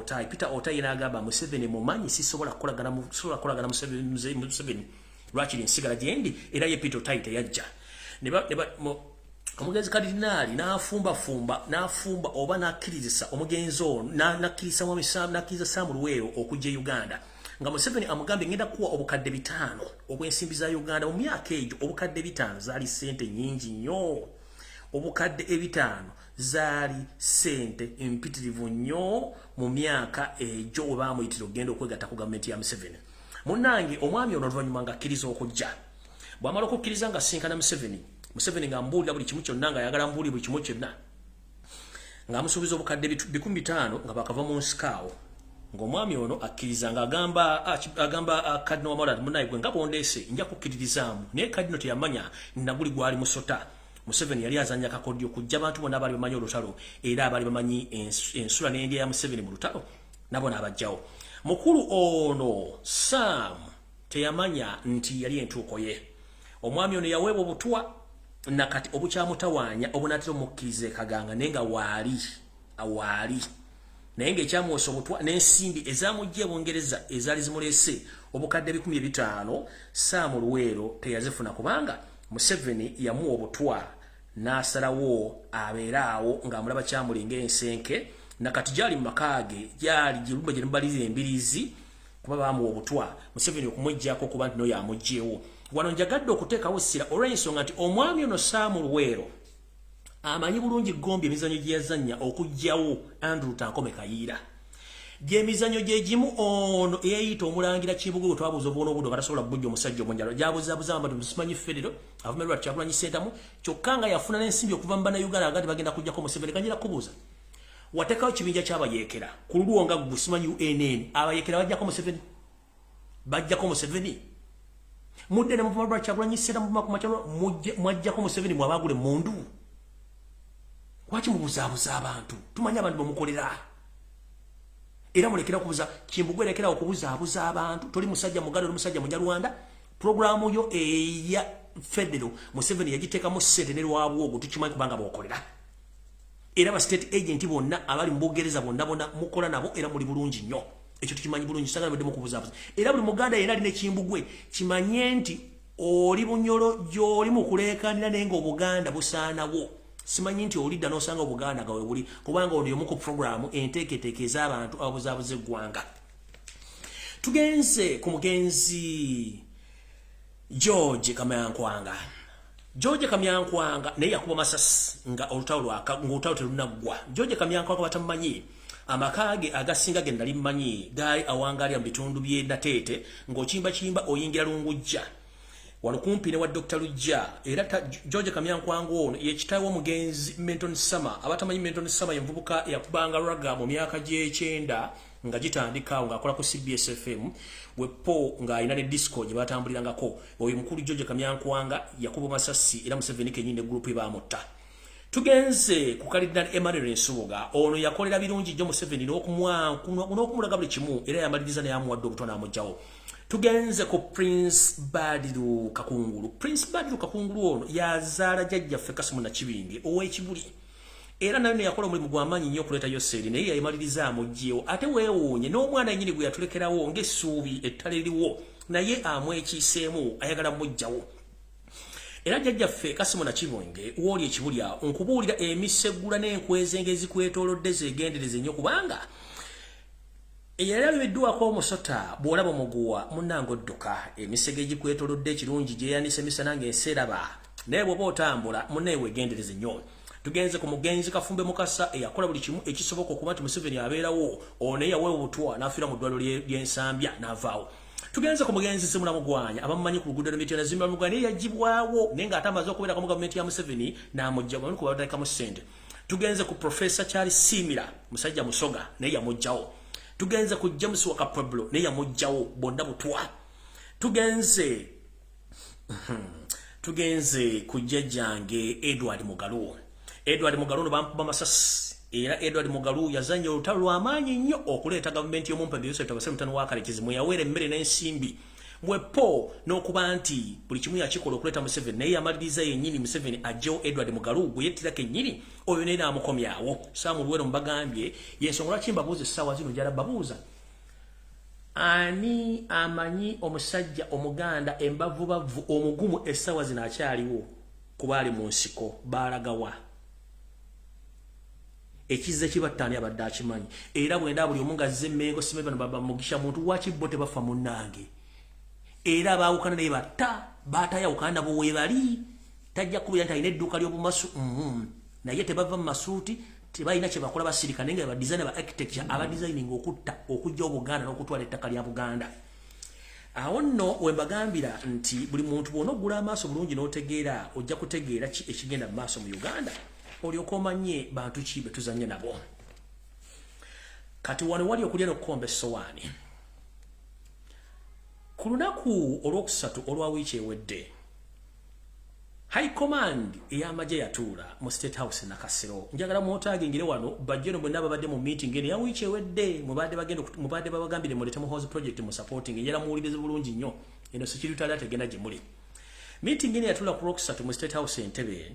Otai n'agamba Museveni mumanyi sisobola kukolagana Museveni lwaki nsigala gyendi era ye Peter Otai teyajja omugenzi Cardinal n'afumba oba n'akkiriza omugenzi ono n'akkiriza Sam Luwero okujja Uganda nga Museveni amugambye ngenda kuwa obukadde 5 obw'ensimbi za Uganda mu myaka egyo obukadde 5 zaali sente nyingi nnyo obukadde 5 zaali sente empitirivu nnyo mu myaka egyo we baamuyitira okugenda okwegatta ku gavumenti ya Museveni Munange omwami ono oluvannyuma nga akkiriza okujja bw'amala okukkiriza nga sinkana Museveni nga mbuulira buli kimu kyonna nga ayagala mbuulira buli kimu kyonna ng'amusuubiza obukadde 5,000 nga bakava mu nsikaawo ng'omwami ono akkiriza nga agamba Kadino Wamala munaye gwe nga bondeese nja kukkiririzaamu naye Kadino teyamanya naguli gwali musota Museveni yali azanya kakodyo kujja abantu bonna abali bamanyi olutalo era abali bamanyi ensula n'endya ya Museveni mu lutalo nabo n'abajjawo mukulu ono Sam teyamanya nti yali entuuko ye omwami ono yaweebwa obutwa nakati obukyamutawaanya obunaatera omukkiriza ekaganga naye nga waali naye ng'ekyamuweesa obutwa n'ensimbi ezamujja Bungereza ezaali zimuleese obukadde 5,000 Sam Luwero teyazifuna kubanga Museveni yamuwa obutwa n'asalawo abeeraawo ng'amulaba kyamulinga ensenke nakati gyali mu makaage gyali girumba gye mubaliza embirizi kuba baamuwa obutwa Museveni okumweggyako kuba nti n'oyo amuggyewo wano njagadde okuteekawo essira olw'ensonga nti omwami ono Sam Luwero amanyi bulungi gombi emizannyo gye yazannya okuggyawo Andrew Tankome Kayiira gy'emizannyo gye gimu ono eyayita omulangira Kibuga gwe twabuuza obwonoobuddo batasobola bujja omusajja omunjalo gyabuzaabuza abantu musimanyi Federo avumirwa Kyagulanyi Ssentamu kyokka nga yafuna n'ensimbi okuva mu Bannayuganda agati bagenda kujjako Museveni kanjira kubuuza watekawo kibinja ky'abayeekera ku lulwo nga gwe simanyi UNN abayeekera bajjako Museveni mudde ne muvumirwa Kyagulanyi Ssentamu kumakyalo mwajjako Museveni mwabagule mundu lwaki mubuzaabuza abantu tumanyi abantu bamukolera era mulekera kubuza Kimbugwe lekera okubuzaabuza abantu toli musajja muganda oli musajja munyarwanda programu yo eya Federo Museveni yagiteekamu ssente ne lwabwogo tukimanyi kubanga bwokolera era ba state agent bonna abali mu Bungereza bonna mukola nabo era muli bulungi nnyo ekyo tukimanyi bulungi sagala bwe mukubuzaabuza era buli muganda yena ali ne Kimbugwe kimanye nti oli bunyolo gy'oli mu kuleekaanira naye ng'Obuganda busaanawo simanyi nti olidda n'osanga Obuganda gawe buli kubanga oli omu ku programu enteeketeeke ez'abantu ababuzaabuza eggwanga tugenze ku mugenzi George Kamyankwanga naye yakuba masasi nga olutalo terunaggwa George Kamyankwanga batamumanyi amakaage agasinga ge nali mmanyi gaali awangalira mu bitundu by'e Nateete ng'okimbakimba oyingira Lungujja wano kumpi ne wa Dr. Lujja era George Kamyankwanga ono ye kitaawe omugenzi Menton Summer abatamanyi Menton Summer yenvubuka yakubanga raga mu myaka gy'ekyenda nga gitandika ng'akola ku CBS FM wepo ng'alina ne disco gye batambulirangako oyo mukulu George Kamyankwanga yakuba masasi era Museveni kenyini ne group ebamutta tugenze ku Cardinal Emmanuel Nsubuga ono yakolera birungi nnyo Museveni n'okumulaga buli kimu era yamaliriza naye amuwadde obutwa n'amugyawo tugenze ku Prince Badiru Kakungulu ono yazaala jjajjaffe Kasimu Nakibinge ow'Ekibuli era nayo ne yakola omulimu gw'amaanyi nnyo okuleeta Yoseri naye yayimaliriza amugyewo ate weewuunye n'omwana yennyini gwe yatulekerawo ng'essuubi ettale liriwo naye amwekiiseemu ayagala mujjawo era jjajjaffe Kasimu Nakibonge wooli ekibuli awo nkubuulira emisegula n'enkweze ng'ezikwetoolodde zeegendereze nnyo kubanga eyalabiddwako omusota bw'olaba omuguwa munnange odduka emisege egikwetoolodde ekirungi gyeyanise emisana ng'enseeraba naye bw'oba otambula munnaye weegendereze nnyo tugenze ku mugenzi Kafumbe Mukasa eyakola buli kimu ekisoboka okuba nti Museveni abeerawo ono yaweewa Obutwa n'afiira mu ddwaliro ly'ensambya n'avaawo tugenze ku mugenzi Mulamu gwanya abamumanyi ku luguudo lw'Emityana Mulamu gwanya naye yagibwawo naye ng'ate amaze okubeerako mu gavumenti ya Museveni n'amugjawo bamuli kuba batandikamu ssente tugenze ku Profesa Charles Simira musajja musoga naye yamugjawo tugenze ku James Wakapablo naye yamugjawo bonna Butwa tugenze ku jjajjange Edward Mugalu no bampuba masasi era Edward Mugalu yazanya olutalo lw'amaanyi nnyo okuleeta gavumenti y'omumpembe Yosef Tabasale mutano wa Karekezi mwe yaweera emmere n'ensimbi mwepo n'okuba nti buli kimu yakikola okuleeta Museveni naye yamaliriza yennyini Museveni ajjewo Edward Mugalu gwe yettira kennyini oyo naye n'amukomyawo Saamu Luwero mubagambye yensonga lwaki mbabuuza essaawa zino gyala babuuza ani amanyi omusajja omuganda embavubavu omugumu essaawa zino akyaliwo kuba ali mu nsiko baalagawa ekize kibattaani abadde akimanyi era bwenda buli omu ngazze Mmengo Simebano baba Mugisha muntu waki bo tebafa munnange era baawukana naye batta baatayawukana nabo weebali tajja kubeera nti alina edduuka ly'obumasu naye tebava mu masuuti tebalina kye bakola basirika naye nga badizaina ba architecture abadizayininga okutta okujja Obuganda n'okutwala ettaka lya Buganda awo nno wembagambira nti buli muntu bw'ona oggula amaaso bulungi n'otegeera ojja kutegeera ki ekigenda mu maaso mu Uganda olyoka omanye bantu ki be tuzanye nabo kati wano wali okulya n'okukomba essowaani ku lunaku olwokusatu olwa wiiki ewedde High Command ey'amagye yatuula mu State House Nakasero njagala mwotagingire wano bajjeno bwenna babadde mu meeting eno ya wiiki ewedde mubadde babagambire mulete muhozi project mu supporting njala muwulirize bulungi nnyo eno security tegenda gye muli meeting eno yatuula ku lwokusatu mu State House Entebbe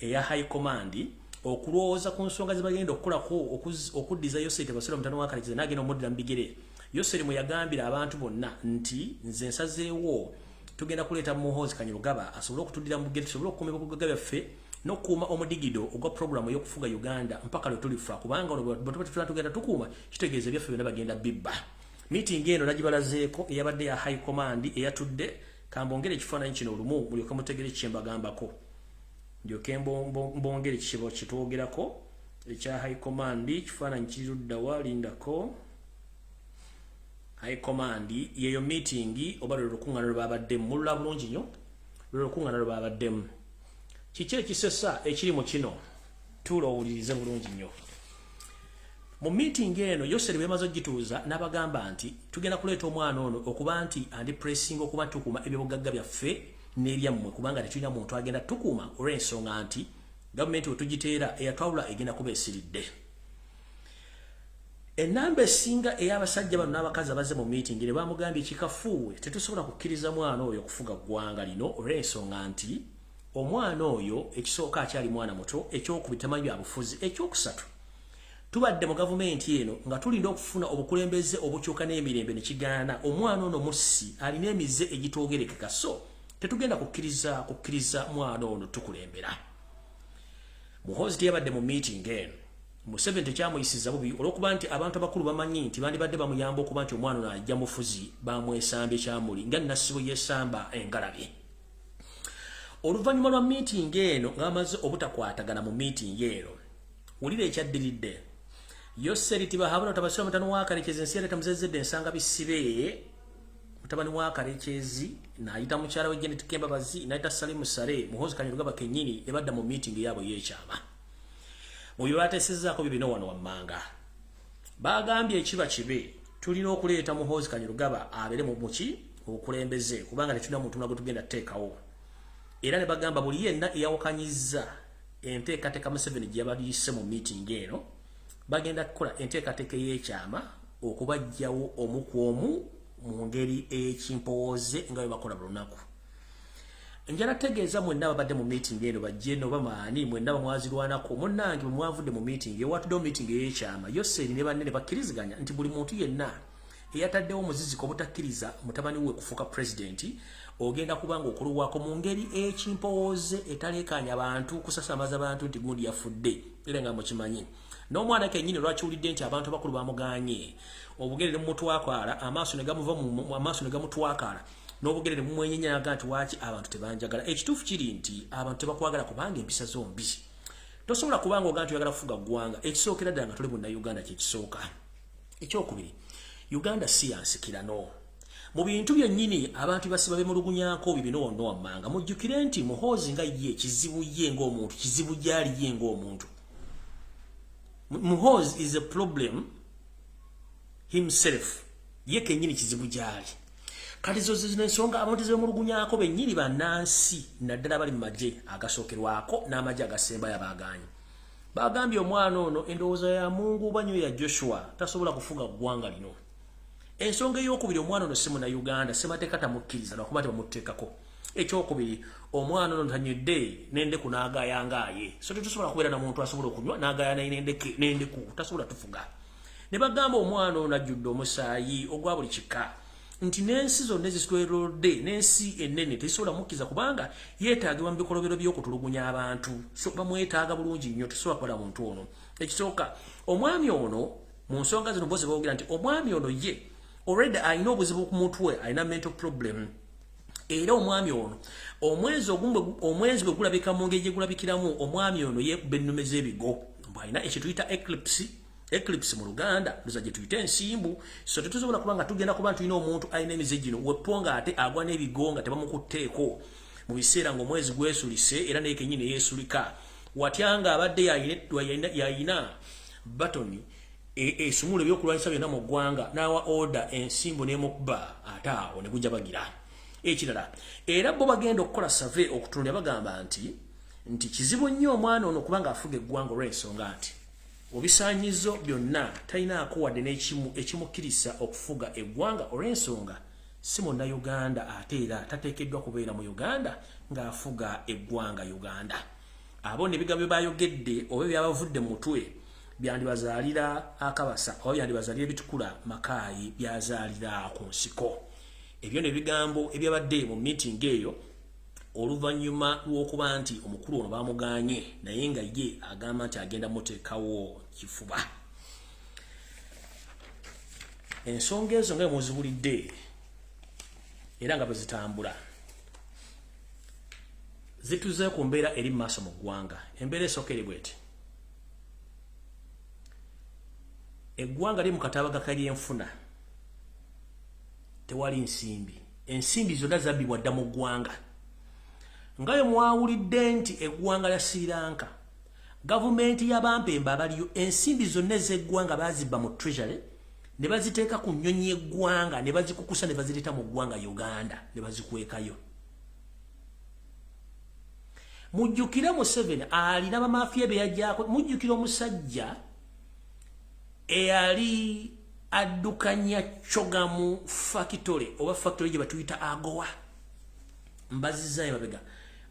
eya High Command okulowooza ku nsonga ze bagenda okukolako okuddiza Yoseri Tabasale mutano wa Karekezi n'agenda omuddira mu bigere Yoseri mwe yagambira abantu bonna nti nze nsazeewo tugenda kuleeta muhozi Kanyarugaba asobole okutuddira mu bigere tusobole okukuuma ebibuga byaffe n'okukuuma omudigido ogwa programu y'okufuga Uganda mpaka lwe tulifa kubanga olwo tugenda tukuuma kitegeeza ebyaffe byonna bagenda bibba meeting eno nagibalazeeko eyabadde ya High Command eyatudde kambongere ekifaananyi kino olumu mulyoke mutegere kye mbagambako ndyoke mbongere kibo kitwogerako ekya High Command kifaananyi kirudda walindako High Command yeyo meeting oba lwe lukuŋŋaana lwe babaddemu mulula bulungi nnyo lwe lukuŋŋaana lwe babaddemu kiki ekisesa ekiri mu kino tuula owulirize bulungi nnyo mu meeting eno Yoseri bwemaze ogituuza n'abagamba nti tugenda kuleeta omwana ono okuba nti andi pressing okuba tukuuma ebyobugagga byaffe n'eryammwe kubanga tetulina muntu agenda tukuuma olw'ensonga nti gavumenti we tugiteera eyatwawula egenda kuba esiridde enamba esinga ey'abasajja bano n'abakazi abaze mu meeting ne bamugambye kikafuuwe tetusobola kukkiriza mwana oyo okufuga ggwanga lino olw'ensonga nti omwana oyo ekisooka akyali mwana muto ekyokubiri tamanyi bya bufuzi ekyokusatu tubadde mu gavumenti eno nga tulinda okufuna obukulembeze obukyuka n'emirembe ne kigaana omwana ono mussi alina emize egitoogerekeka so tetugenda kukkiriza mwana ono tukulembera muhozi teyabadde mu meeting eno Museveni tekyamuyisiza bubi olw'okuba nti abantu abakulu bamanyi nti bandibadde bamuyamba okuba nti omwana ono ajja mufuzi bamwesambye kyamuli nga nasibo yesamba engalabi oluvannyuma lwa meeting eno ng'amaze obutakwatagana mu meeting eno wulira ekyaddiridde Yoseri Tibahabula Tabasale mutano wa Karekezi ensi yaleeta muzezedde ensanga bisibe mutabani wa Karekezi n'ayita mukyala we Janet Kembabazi n'ayita Salimu Sale muhozi Kanyarugaba kennyini ne badda mu meeting yaabwe y'ekyama mu bye baateesezzaako bibino wano wammanga baagambye ekiba kibe tulina okuleeta muhozi Kanyarugaba abeere mu muki obukulembeze kubanga tetulina muntu mulala gwe tugenda teekawo era ne bagamba buli yenna eyawakanyizza enteekateeka Museveni gye yabaliise mu meeting eno bagenda kukola enteekateeka y'ekyama okubajjawo omu ku omu mu ngeri ekimpooze nga bwe bakola buli lunaku njala tegeeza mwenna babadde mu meeting eno bajjeno bamaani mwenna bamwazirwanako munnange bwemwavudde mu meeting ewatuddewo meeting ey'ekyama Yoseri ne banne ne bakkiriziganya nti buli muntu yenna eyataddewo omuziziko obutakkiriza mutabani we kufuuka pulezidenti ogenda kubanga okuluwaako mu ngeri ekimpowooze etaleekaanya abantu kusasamaza abantu nti gundi yafudde era nga mukimanyi n'omwana kennyini lwakiwulidde nti abantu abakulu bamuganye obugerere mumutwakaala amaaso ne gamutwakaala n'obugerere mumwenyenyaga nti waaki abantu tebanjagala ekituufu kiri nti abantu tebakwagala kubanga empisa zombi tosobola kubanga oga nti oyagala kufuga ggwanga ekisookera ddala nga tuli munnayuganda kyekisooka ekyokubiri Uganda si yansikirano mu bintu byennyini abantu basiba bemulugunyako bibinoono wammanga mujjukire nti muhoozi nga ye kizibu ye ng'omuntu kizibu gyali ye ng'omuntu Muhoozi is a problem himself ye kennyini kizibu gyali kati zo zino ensonga abantu zebemulugunyako bennyini bannansi naddala bali mu magye agasookerwako n'amagye agasembayo abaganye bagambye omwana ono endowooza ya Mungu banyo ya Joshua tasobola kufuga ggwanga lino ensonga ey'okubiri omwana ono si munnayuganda semateeka tamukkiriza lwakuba tebamutteekako ekyokubiri omwana ono tanyudde n'endeku n'agaayangaaye so tetusobola kubeera na muntu asobola okunywa n'agaaya n'endeku tasobola tufuga ne bagamba omwana ono ajjudde omusaayi ogwa buli kika nti n'ensi zonna ezitwelodde n'ensi ennene tezisobola mukkiriza kubanga yeetaagibwa mu bikolobero by'okutulugunya abantu so bamwetaaga bulungi nnyo tesobola kubeera muntu ono ekisooka omwami ono mu nsonga zino bose boogera nti omwami ono ye already alina obuzibu ku mutwe alina mental problem era omwami ono omwezi gwe gulabika mu ngeri gye gulabikiramu omwami ono yeekuba ennume z'ebigo bw'alina ekituyita eclipse mu Luganda luza gye tuyita ensimbu so tetusobola kubanga tugenda kuba tulina omuntu alina emize gino weponga ate agwa n'ebigo nga tebamukutteeko mu biseera ng'omwezi gwesulise era naye kennyini yeesulika watyanga abadde yayina batoni esumula ebyokulwanyisa byonna mu ggwanga n'awa order ensimbu n'emukuba ate awo ne gujja bagira ekirala era bo bagenda okukola survey okutunula bagamba nti kizibu nnyo omwana ono kubanga afuga eggwanga olw'ensonga nti obisaanyizo byonna talinaako wadde n'ekimu ekimukkiriza okufuga eggwanga olw'ensonga si munnayuganda ate era tateekeddwa kubeera mu Uganda ng'afuga eggwanga Uganda abo n'ebigambo bye bayogedde oba byabavudde mu mutwe byandibazaalira akabasa oba byandibazaalira ebitukula makaayi byazaalira ku nsiko ebyo n'ebigambo ebyabadde mu meeting eyo oluvannyuma lw'okuba nti omukulu ono bamuganye naye nga ye agamba nti agenda muteekawo kifuba ensonga ezo nga muzibulidde era nga bwe zitambula zituze ku mbeera eri mu maaso mu ggwanga embeera esookere bweti eggwanga liri mu katabaga kalyenfuna tewali ensimbi zonna zabbibwa dda mu ggwanga ngayo mwawulidde nti eggwanga lya Sri Lanka gavumenti y'abampemba abaliyo ensimbi zonna ez'eggwanga bazibba mu treasury ne baziteeka ku nnyonyi y'eggwanga ne bazikukusa ne bazireeta mu ggwanga Uganda ne bazikwekayo mujjukire Museveni alina bamafiya be yajjako mujjukire omusajja eyali addukanya Chogamu factory oba factory gye batuyita Agoa mbazizaayo mabega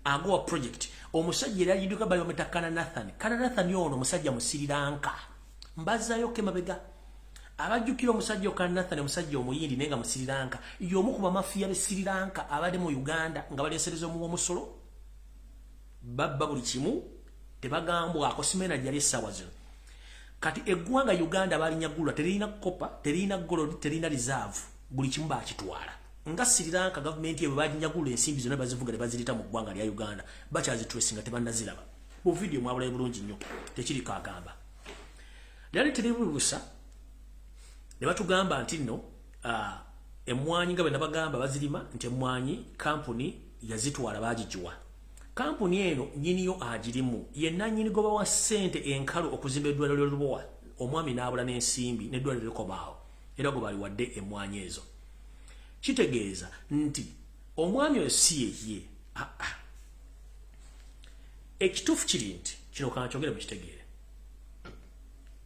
Agoa project omusajja era yiduka bali bameta Kananathan ono omusajja mu Sri Lanka mbazizaayo ke mabega abajjukira omusajja Kananathan omusajja omuyindi nenga mu Sri Lanka y'omu ku bamafiya be Sri Lanka abali mu Uganda nga baleesereza omuwa omusolo babba buli kimu tebagambwako simena gyali essaawa zino kati eggwanga Uganda balinyagulwa terina kopa terina gold terina reserve buli kimu bakitwala nga Sri Lanka government yebo bajinyagula ensimbi zonna bazivuga ne bazirita mu ggwanga lya Uganda bakyazitracinga tebannaziraba mu video mwabulaye bulungi nnyo tekiri kagamba lyali teribuusa ne batugamba nti nno emmwanyi nga bwe nabagamba bazirima nti emmwanyi kampuni yazitwala bagijiwa kampuni eno nyiniyo agirimu yenna nyini goba wa ssente enkalu okuzimba eddwaliro ly'Olubowa omwami n'abula n'ensimbi n'eddwaliro likobaawo era gwe bali wadde emmwanyi ezo kitegeeza nti omwami oyo si yeye ekituufu kiri nti kino kankyogere mukitegeere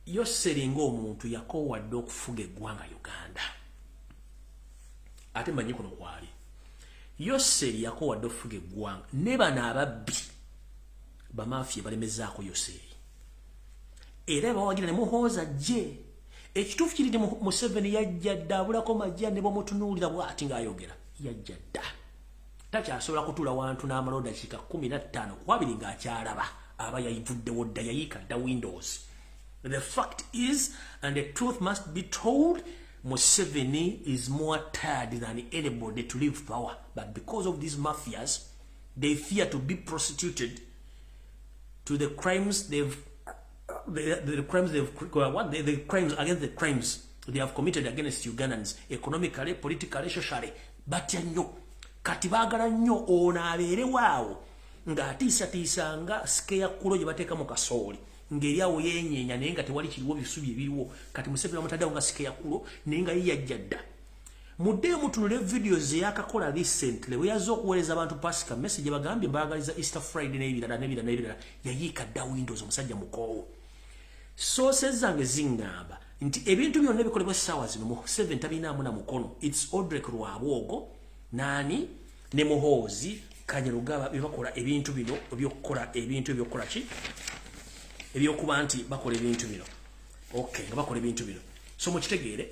yo seringa omuntu yakoowadde okufuga eggwanga Uganda ate manyi kuno kwali Yoseri yakowadde okufuga eggwanga ne bano ababbi bamafia balemezaako Yoseri era bawagira ne muhooza gye ekituufu kiri mu Museveni yajja dda abulako majja ne bamutunuulira bw'ati ng'ayogera yajja dda takyasobola kutuula wantu n'amala dakiika 15 kwabiri ng'akyalaba aba yayivuddewo dda yayiika dda windows. The fact is, and the truth must be told, Museveni is more tired than anybody to leave power. But because of these mafias, they fear to be prostituted to the crimes the crimes against the crimes they have committed against Ugandans, economically, politically, socially. But nnyo kati baagala nnyo ono abeere waawo ng'atiisatiisa nga sikeya kulo gye bateeka mu kasooli ngeri awo yenyeenya naye nga tewali kiriwo bisubi ebiriwo kati Museveni bamutaddewo nga sikeya kulo naye nga ye yajja dda. Muddeyo mutunule videos ze yakakola recently we yazze okuweereza abantu Pasika message bagambye baagaliza Easter Friday n'ebirala yayiika dda Windows omusajja mukoowo. Sources zange zingamba nti ebintu byonna ebikolebwa essaawa zino mu 7 tabinaamu na mukono. It's Odrek Lwabwogo nani ne Muhoozi Kanyarugaba bibakola ebintu bino ebyokukola ebintu ebyokukola ki ebyokuba nti bakola ebintu bino. Okay, nga bakola ebintu bino. So mukitegeere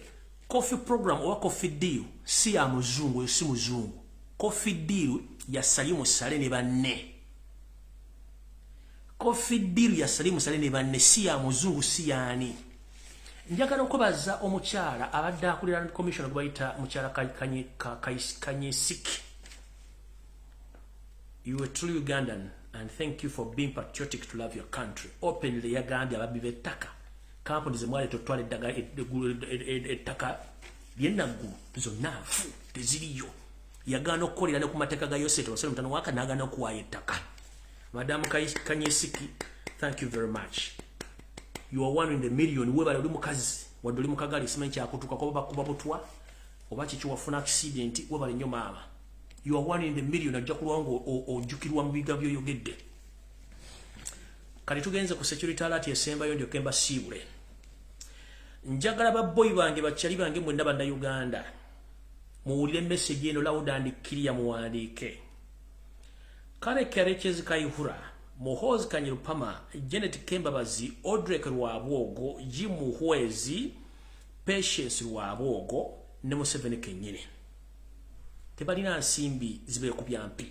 coffee program oba coffee deal si ya muzungu si muzungu. Coffee deal ya Salimu Sale ne banne. Coffee deal ya Salimu Sale ne banne si ya muzungu si yani. Njagala okubaza omukyala abadde akulira commission gbayita mukyala Kanyesiki. You are truly Ugandan and thank you for being patriotic to love your country. Openly yagambye ababbi b'ettaka kampuni zemwali totwala eddaga ettaka lyennaggulu zonna nfu teziriyo. Yagaana okukolera ne ku mateeka ga Yosete Wasere mutano waka n'agaana okuwaayo ettaka. Madam Kanyesiki, thank you very much. You are one in the million. Webale oli mukazi wadde oli mukagali simanyi kyakutuuka kuba bakuba butwa oba kiki wafuna accident webale nnyo maama. You are one in the million ajja kulwanga ojjukirwa mu biga byoyogedde. Kati tugenze ku security alert esembayo ndyoke mbasiibule. Njagala babboyi bange bakyali bange mwenna bannayuganda muwulire message eno loud and clear muwandiike. Kale Kerekezi Kayihura, Muhoozi Kanyirupama, Janet Kembabazi, Odrek Lwabwogo, Jimu Hwezi, Patience Lwabwogo, ne Museveni kennyini. Tebalina nsimbi zibeekubya mpi.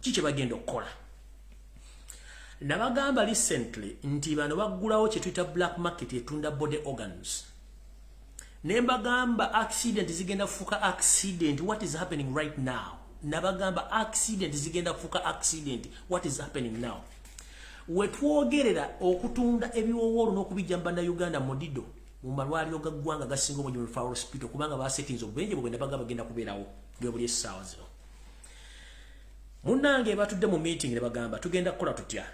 Kiki bagenda okukola? Nabagamba recently nti bano baggulawo kye tuyita black market etunda body organs. Nembagamba accident zigenda kufuuka accident. What is happening right now? Nabagamba accident zigenda kufuuka accident. What is happening now? Wetwogerera okutunda ebiwowoolo n'okubijja mu bannayuganda mudido mu malwaliro ga ggwanga gasinga obungi mu Referral Hospital kubanga basetinze obubenje bwegenda bagenda kubeerawo bwe buli essaawa zino. Munnange batudde mu meeting ne bagamba tugenda kukola tutya.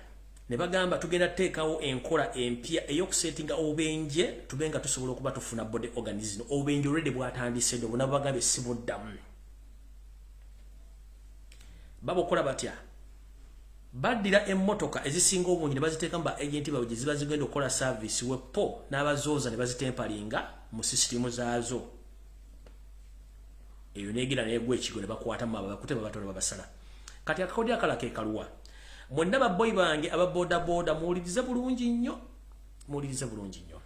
Ne bagamba tugenda teekawo enkola empya ey'okusetinga obubenje tubenga tusobola okuba tufuna body organism. Obubenje already bwatandise ndo bonna bagambye si buddamu. Babokola batya? Baddira emmotoka ezisinga obungi ne baziteeka mu ba agenti baabwe gye ziba zigenda okukola service wepo n'abazooza ne bazitempalinga mu sisitimu zaazo. Eyo neegira neegwa ekigo ne bakwatamu abo bakute babatola babasala. Kati akakodi akala ke kaluwa. Mwenna babboyi bange ababodaboda muwulirize bulungi nnyo. Muwulirize bulungi nnyo.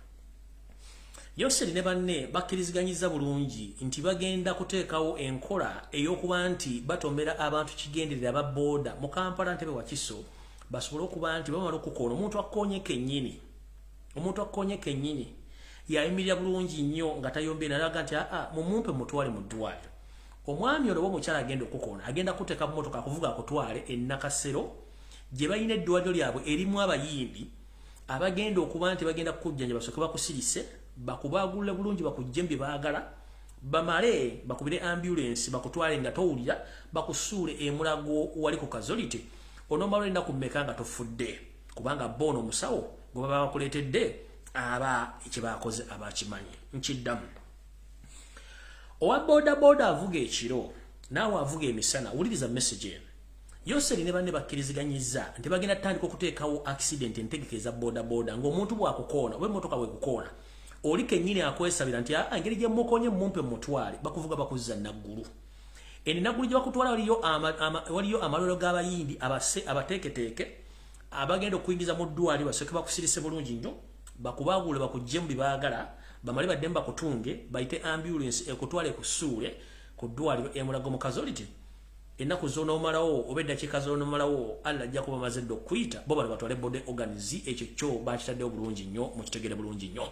Yoseri ne banne bakkiriziganyiza bulungi nti bagenda kuteekawo enkola ey'okuba nti batombera abantu kigenderera ababooda mu Kampala Ntebe Wakiso basobole okuba nti bamala okukoona omuntu akkoonye kennyini. Omuntu akkoonye kennyini yayimirira bulungi nnyo nga tayombye nalaga nti mumumpe mutwale mu ddwaliro. Omwami ono omukyala agenda okukoona agenda kuteeka mu mmotoka akuvuga akutwale e Nakasero gye balina eddwaliro lyabwe erimu abayimbi abagenda okuba nti bagenda kukujjanja basooke bakusirise bakubagulira bulungi bakujje mu bye baagala bamale bakubire ambulance bakutwale nga towulira bakusuule emulago wali ku kazolite onomala ennaku mmeka nga tofudde kubanga bono omusawo gwe baba bakuleetedde aba ekye baakoze abakimanyi nkiddamu. Owa bodaboda avuga ekiro naawe avuga emisana wuliriza message eno. Yoseri ne banne bakkiriziganyiza nti bagenda tandika okuteekawo accident entegeke eza bodaboda ng'omuntu bwakukoona oba emmotoka bwekukoona oli kennyini akwesabira nti engeri gye mukonye mumpe mutwale bakuvuga bakuzza naggulu. enaguli gye bakutwala waliyo amalwaliro g'abayindi abateeketeeke abagenda okuyingiza mu ddwaliro basooke bakusirise bulungi nnyo bakubaagule bakugye mu bibaagala bamale baddemu bakutunge bayite ambulance ekutwale kusuule ku ddwaliro emulago mu kazoliti ennaku z'onoomalawo oba eddakiika z'onoomalawo alla ajja kuba maze dde okuyita bo bano batwale bode organis ekyo kyo bakitaddewo bulungi nnyo mukitegere bulungi nnyo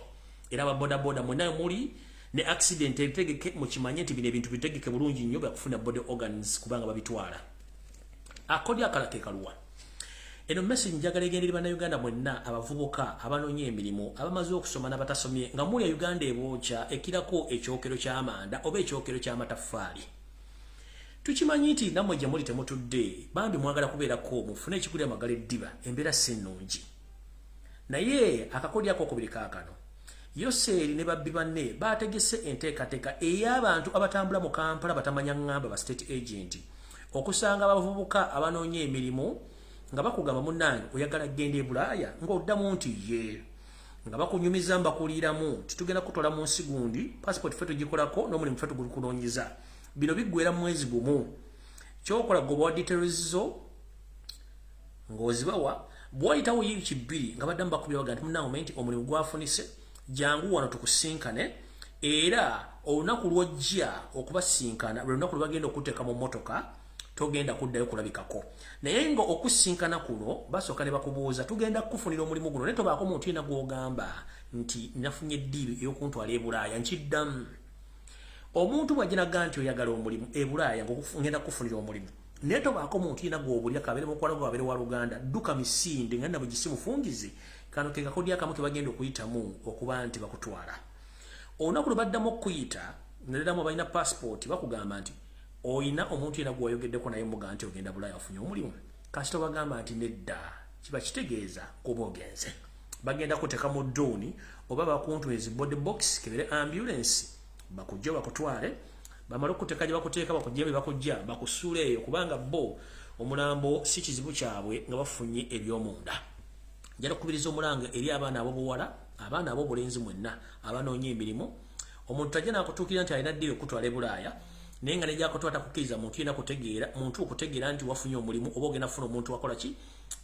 era ababodaboda mwenayo muli ne accident ebitegeke mukimanye nti bino ebintu bitegeke bulungi nnyo bakufuna bode organis kubanga babitwala akodi akalateekaluwa eno message njagala egenderi bannayuganda mwenna abavubuka abanoonya emirimu abamaze okusoma n'abatasomye nga muli Uganda ebookya ekirako ekyokero ky'amanda oba ekyokero ky'amataffaali tukimanyi nti nammwe gye muli temutudde bambi mwagala kubeerako mufune ekikulira amagala eddiba embeera si nnungi naye akakodi ako okubiri kaakano Yoseeri ne babbi banne baategese enteekateeka ey'abantu abatambula mu Kampala batamanya ngamba ba state agent okusanga abavubuka abanoonya emirimu nga bakugamba munnange oyagala genda e Bulaaya ng'oddamu nti ye nga bakunyumiza mbakuliiramu titugenda kutwala mu nsi gundi passport ffe tugikolako n'omulimu ffe tugulikunoonyeza bino biggwera mu mwezi gumu kyokola goba wa details zo ng'ozibawa bw'ayitawo yiiki bbiri nga baddamu bakubya baga nti munnange omanyi nti omulimu gwafunise jangu wano tukusinkane era olunaku lw'ojja okubasinkana lwe lunaku lwe bagenda okuteeka mu mmotoka togenda kuddayo kulabikako naye nga okusinkana kuno basooka ne bakubuuza tugenda kukufunira omulimu guno naye tobaako muntu yenna gw'ogamba nti nafunye eddiiru ey'okuntwala e Bulaaya nkiddamu omuntu bw'aginaga nti oyagala omulimu e Bulaaya ngenda kukufunira omulimu naye tobaako muntu yenna gw'obulya kabeere mukwano gwe abeere wa Luganda dduka misinde nga nabwe gisi mufungize kano ke kakodi akamu ke bagenda okuyitamu okuba nti bakutwala olunaku lwe baddamu okuyita nereramu balina passport bakugamba nti oyina omuntu yenna gwewayogeddeko naye muga nti ogenda Bulaaya ofunye omulimu kasita bagamba nti nedda kiba kitegeeza kuba ogenze bagenda kuteeka mu dduuni oba bakuntwezi body box kebere ambulance bakujja bakutwale bamale okuteeka gye bakuteeka bakujja bye bakujja bakusuula eyo kubanga bo omulambo si kizibu kyabwe nga bafunye eby'omunda njala kubiriza omulanga eri abaana ab'obuwala abaana ab'obulenzi mwenna abanoonya emirimu omuntu tajja n'akutuukira nti alina ddiiro okutwala e Bulaaya naye nga nejjakutwala takukkiriza muntu yenna muntu okutegeera nti wafunye omulimu oba ogenda kufuna omuntu wakola ki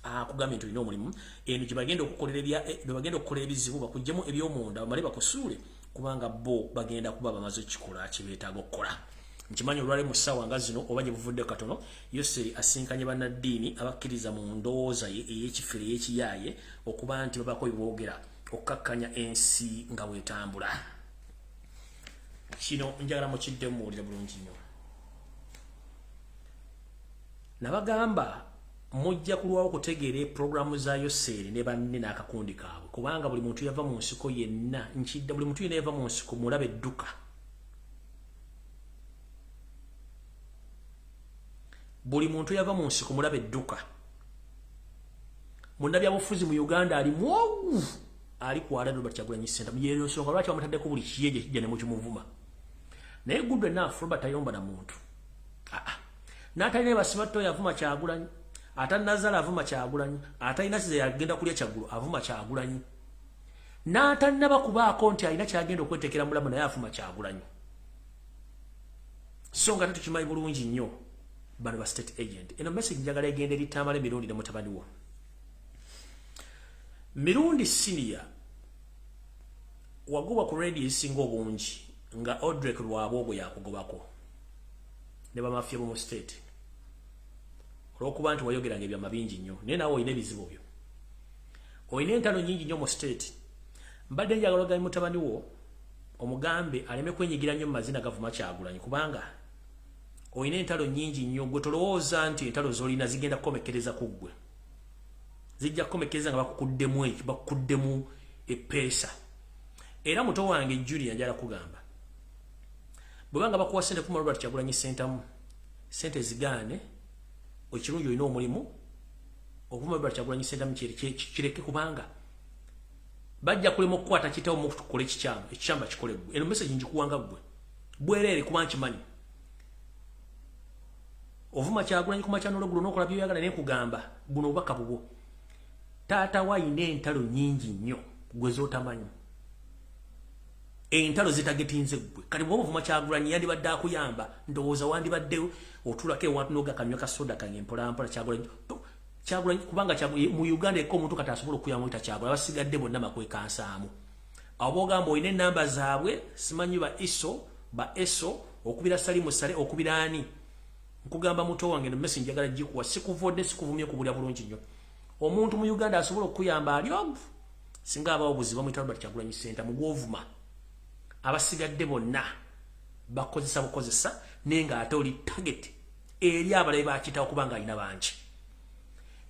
akugambye nti olina omulimu eno gye bagenda okukolera ebizibu bakuggyemu eby'omunda bamale bakusuule kubanga bo bagenda kuba bamaze okukikola kye beetaaga okukola nkimanyi olwali mu ssaawa nga zino oba gye buvudde katono Yoseeri asinkanye bannaddiini abakkiriza mu ndowooza ye ey'ekifere ey'ekiyaaye okuba nti babaako bye boogera okkakkanya ensi nga bw'etambula kino njagala mukiddemu muwulire bulungi nnyo nabagamba mujja kulwawo okutegeera puroguramu za Yoseeri ne banne n'akakundi kaabwe kubanga buli muntu yava mu nsiko yenna nkidda buli muntu yenna yava mu nsiko mulaba edduka buli muntu yava mu nsiko mulaba edduka munnabyabufuzi mu Uganda ali mwowu ali kwala Robert Kyagulanyi Ssentamu yeerosonga lwaki bamutaddeko buli kiyeje kijja ne mukimuvuma naye good enough Robert tayomba na muntu n'atalina basimatto yavuma Kyagulanyi atannazala avuma Kyagulanyi atalina kize yagenda kulya Kyagulo avuma Kyagulanyi n'atannaba kubaako nti alina kyagenda okwetekera mulamu naye avuma Kyagulanyi so nga tukimanyi bulungi nnyo bano ba state agent eno message njagala egenda eri Tamale Mirundi ne mutabani wo Mirundi senior wagoba ku radio esinga obungi nga Odrek Lwabwogo yakugobako ne bamafia mu state olwokuba nti wayogeranga ebyama bingi nnyo naye nawe olina ebizibu byo olina entalo nyingi nnyo mu state mbadde njagala ogambe mutabani wo omugambe aleme kwenyigira nnyo mu mazina gavuma Kyagulanyi kubanga olina entalo nyingi nnyo gwe tolowooza nti entalo z'olina zigenda kukomekereza ku ggwe zijja kukomekereza nga bakukuddemu epeesa era muto wange Julia njala kugamba bwebanga bakuwa sente kuma Robert Kyagulanyi Ssentamu sente zigaane ekirungi olina omulimu okuvuma Robert Kyagulanyi Ssentamu kireke kubanga bajja kulema okukwata kitawo mu tukole ekikyamu kikole ggwe eno message njikuwanga ggwe bwereere kuba nkimanyi ovuma Kyagulanyi ku makyano olweggulo n'okola by'oyagala naye kugamba buno obubaka bubwo taata wa ayina entalo nyingi nnyo gwe z'otamanyi entalo zitagetinze gwe kati bwo muvuma Kyagulanyi yandibadde akuyamba ndowooza wandibadde otulako ewantu noga kanywa kasoda kange mpola mpola Kyagulanyi kubanga mu Uganda eko omuntu kati asobola okuyamba oyita Kyagulanyi abasigadde bonna makweka nsaamu abo ogamba oyina ennamba zaabwe simanyi ba eso okubira Salimu Sale okubira ani nkugamba muto wange no message njagala gikuwa sikuvudde sikuvumye kubulya bulungi nnyo omuntu mu Uganda asobola okuyamba ali obu singa abawo buziba mu italo Kyagulanyi center mu gwovuma abasigadde bonna bakozesa bukozesa nenga ate oli target eri abalabe bakitawo kubanga alina bangi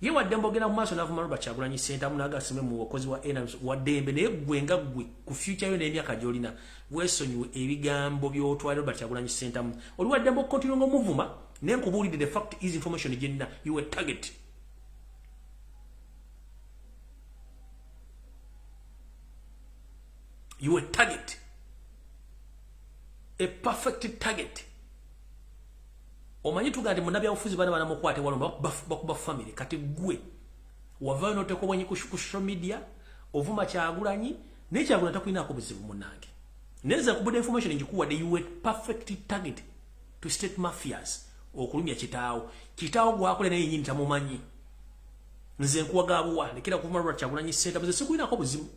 ye wadde mbogera mu maaso n'avuma Robert Kyagulanyi center munaga asime mu bakozi wa NRM wadde naye gwe nga gwe ku future yo n'emyaka gy'olina weesonyiwe ebigambo by'otwala Robert Kyagulanyi center oli wadde mbokkontiro ng'omuvuma naye nkubuulidde the fact is information gyenina you were target you were target a perfect target omanyi tugande munabi afuzi bana bana mukwate walomba bakuba family kati gwe wavayo noteko bwenyi ku social media ovuma Kyagulanyi ne Kyagulanyi takwina ko buzibu munange neza kubuda information ngikuwa de you were perfect target to state mafias okulumya kitaawo gwakole naye nyinyi tamumanyi nze nkuwagabuwa lekera kuvuma Robert Kyagulanyi center buze sikwina ko buzibu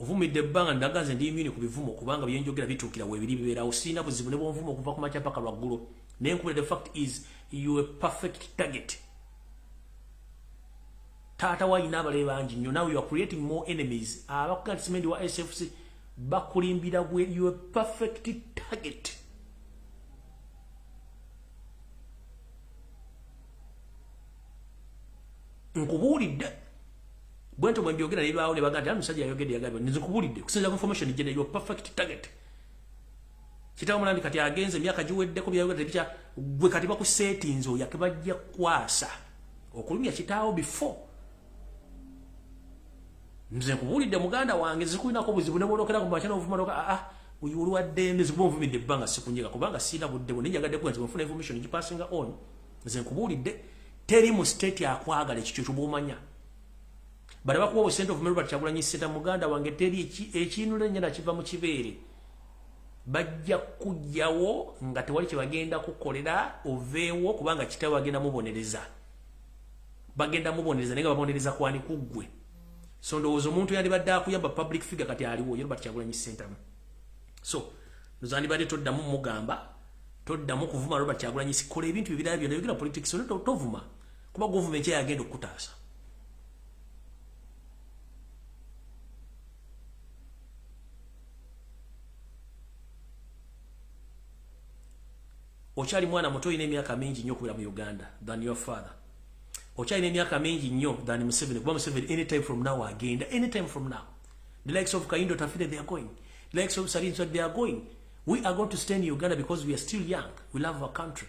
ovumidde banga ndaganze ndi immune ku bivumo kubanga byenjogera bitukira webiri bibera osina buzibu ne bonvumo kuva ku macha paka lwaggulo naye nkubule the fact is you a perfect target tata wayina abale bangi nnyo now you are creating more enemies abakugatisimendi wa SFC bakulimbira gwe you a perfect target nkubulidde bwento mwenbyogera nebaawo ne baganda musajja yayogedde yagambye nzikubulidde kusenza information gye you perfect target kitawo mulandi kati agenze myaka giweddeko byayogera bicha gwe kati baku settings yakibajja kwasa okulumya kitawo before nze nkubulidde muganda wange zikuina ko buzibu ne bolokera ku bachana ovuma loka uyulwa dende zikubovumidde banga sikunyiga kubanga sina budde bo ninyagadde kwenza mfuna information gipassinga on nze nkubulidde teri mu state akwagala ekyo kyobumanya bale bakuwa center of Robert Kyagulanyi center muganda wange teri ekinule nyana kiva mu kibeere bajja kujjawo nga tewali kibagenda kukolera oveewo kubanga kitawo bagenda mubonereza nenga babonereza kwani kuggwe so ndowooza omuntu yandibadde akuyamba public figure kati aliwo Robert Kyagulanyi center so nozandibadde toddamu mugamba toddamu kuvuma Robert Kyagulanyi kola ebintu bibirala byonna yogera politics tovuma kuba government yagenda okutaasa Ochali mwana muto ine myaka mingi nnyo kubira mu Uganda than your father. Ochali ine myaka mingi nnyo than Museveni. Kuba Museveni anytime from now agenda. Anytime from now. The likes of Kaindo Tafide they are going. The likes of Sarinso they are going. We are going to stay in Uganda because we are still young. We love our country.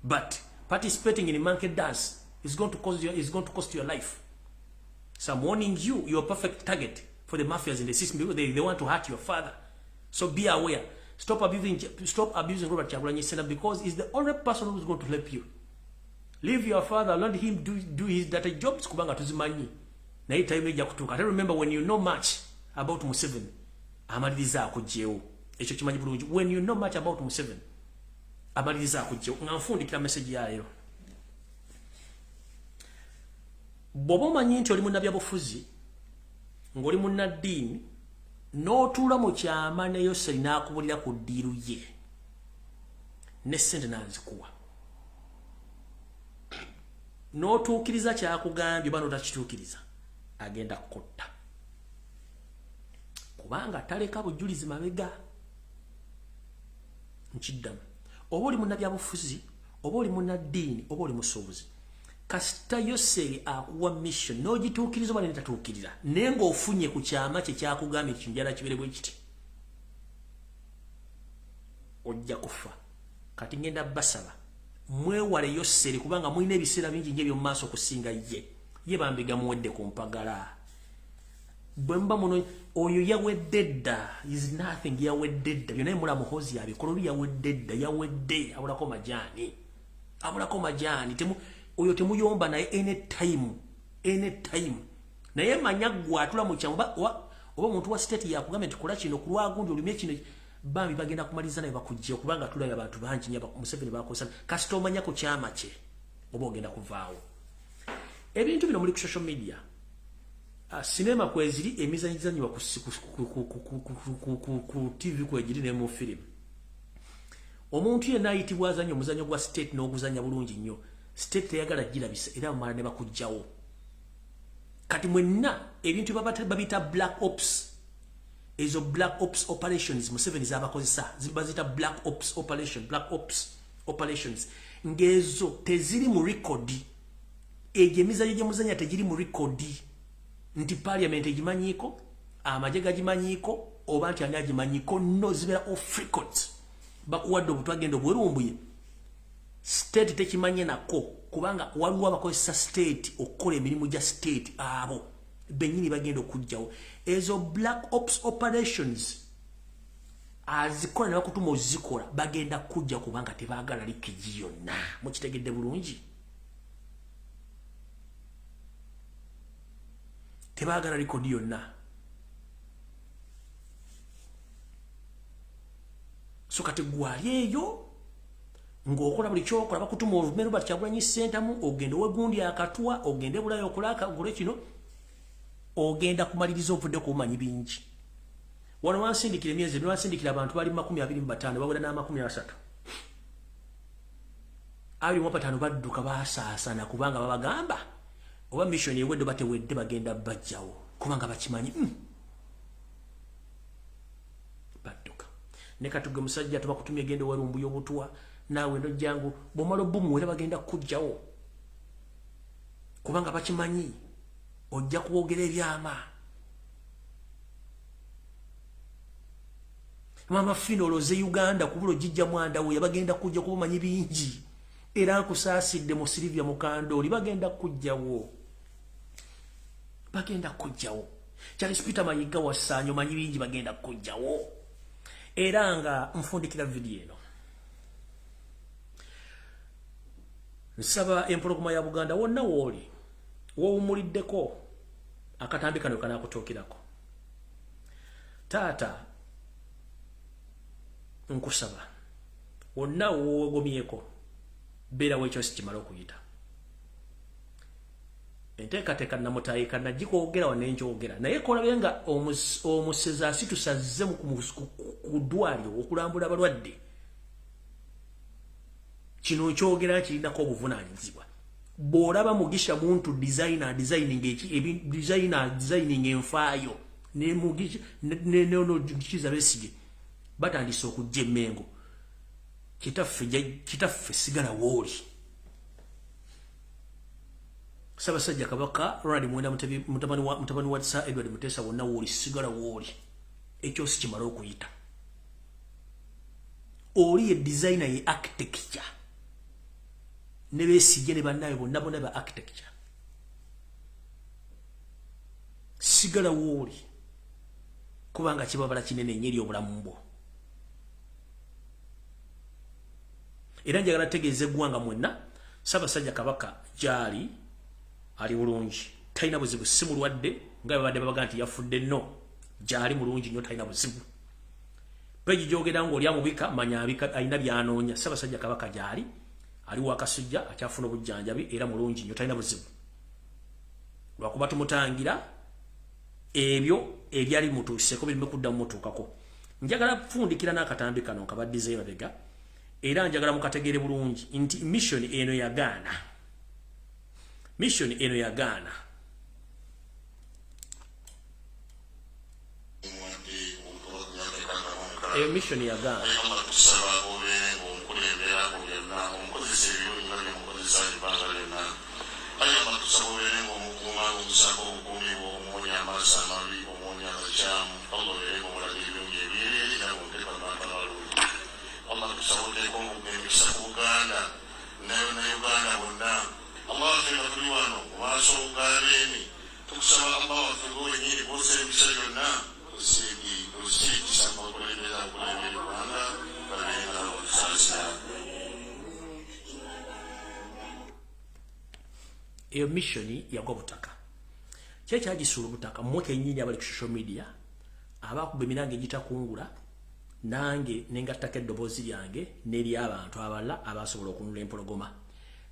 But participating in a monkey dance is going to cost your life. So I'm warning you, you're a perfect target for the mafias in the system because they want to hurt your father. So be aware. Stop abusing Robert Kyagulanyi center because he's the only person who's going to help you. Leave your father, let him do his dirty jobs kubanga tuzimanyi. Na hii time ejja kutuka. I remember when you know much about Museveni, amaliriza akujjewo. Ekyo kimanyi bulungi. When you know much about Museveni, amaliriza akujjewo. Nganfundikira message yayo. Bobo manyi nti oli munnabyabufuzi, ng'oli munnaddiini, n'otuula mu kyama ne Yoseri n'akubulira ku ddiiru ye ne ssente n'azikuwa n'otuukiriza kyakugambye oba n'otakituukiriza agenda kutta kubanga taleka bujulizi mabega nkiddamu oba oli munnabyabufuzi oba oli munnaddiini oba oli musuubuzi kasita Yoseri akuwa mission n'ogituukiriza oba n'etatuukirira naye ng'ofunye ku kyama kye kyakugambye kinjala kibere bwe kiti ojja kufa kati ngenda basaba mwewale Yoseri kubanga mulina ebiseera bingi nnyo eby'omu maaso okusinga ye bambiga muwedde ku mpagala bwe mba muno oyo yawedde dda is nothing yawedde dda byonna Mulamu hozi abikola oli yawedde dda yawedde abulako majaani oyo temuyomba naye anytime naye manya gwatula mu kyamba oba omuntu wa state yakugamba nti kola kino ku lwagundi olumye kino bambi bagenda kumaliza naye bakujja kubanga tulabye abantu bangi nnyo Museveni bakosana kasita omanya ku kyama kye oba ogenda kuvaawo ebintu bino muri ku social media sinema kweziri emizanyizanywa ku TV kwegiri ne mu film omuntu yenna ayitibwa azanyo omuzanyo gwa state n'oguzanya bulungi nnyo state teyagala girabisa era bamala ne bakujjawo kati mwenna ebintu babita black ops ezo black ops operations Museveni z'abakozesa zibazita black ops operations ngezo teziri mu record eje emizanyo gy'emuzanya tegiri mu record nti parliament egimanyiko amaje gagimanyiko oba nti ani agimanyiko no zibera off record bakuwadde obutwa agenda obwerumbuye state tekimanye nako kubanga waliwo abakozesa state okukola emirimu gya state abo benyini bagenda okujjawo ezo black ops operations azikola ne bakutuma ozikola bagenda kujja kubanga tebaagala likiji yonna mukitegedde bulungi tebaagala likodi yonna so kati gwali eyo ng'okola buli kyokola bakutuma olumero bakyagulanyi sentamu ogenda owegundi akatwa ogende bulayo okulaka gole kino ogenda kumaliriza ovudde kumanyi bingi wano wansindikira emyezi ebiri wansindikira abantu bali 25 bawera na 30 abali mu 5 badduka basaasana kubanga babagamba oba mission yewedde batewedde bagenda bajjawo kubanga bakimanyi badduka ne katuge musajja tubakutumye gende warumbu y'obutwa nawe ndo jangu bomalo bumu wera bagenda kujjawo kubanga bakimanyi ojja kuwogera ebyama mama finolo ze Uganda kubulo jijja mwanda we bagenda kujja kubumanyi bingi era nkusaasidde mu Silivia Mukandoli bagenda kujjawo Charles Peter Mayiga wasanyo manyi bingi bagenda kujjawo era nga nfundikira video eno nsaba empologoma ya Buganda wonna woli woumuliddeko akatambi kano kanakutookirako taata nkusaba wonna wogomyeko beerawo ekyo sikimala okuyita enteekateeka namutayika najikoogera wanenjogera naye kolabe nga omuseza asitusazze ku ddwaliro okulambula abalwadde kino kyogera kirinako obuvunaanyizibwa bw'olaba Mugisha muntu designing enfaayo ne Mugisha ne Kiza Besigye batandise okujja Emmengo kitaffe sigala wooli Ssaabasajja Kabaka Ronald Mwenda mutabani wa Sir Edward Mutesa wonna wooli sigala wooli ekyo sikimala okuyita oli ye designer ye architecture ne Besigye ne bannaye bonna ba architecture sigala wooli kubanga kibabala kinene nnyo eri obulamu bwo era njagala tegeeze eggwanga mwenna Ssaabasajja Kabaka gyali ali bulungi talina buzibu si mulwadde nga babadde babaga nti yafudde nno gyali mulungi nnyo talina buzibu peji gyogera ng'oli amubika manya abika alina byanoonya Ssaabasajja Kabaka gyali ali wakasujja akyafuna obujjanjabi era mulungi nnyo talina buzibu lwakuba tumutangira ebyo ebyali mutuuseko birime kuddamu mutuukako njagala kufundikira n'akatambi kano nkabaddize mabega era njagala mukategeere bulungi nti mission eno yagaana mission eno yagaana mission yagaana eyo mission yagwa butaka kyekyagisula obutaka mmwe kennyini abali ku social media abakuba emirango egitakungula nange nengattako eddoboozi lyange n'eri abantu abalala abasobola okununula empologoma.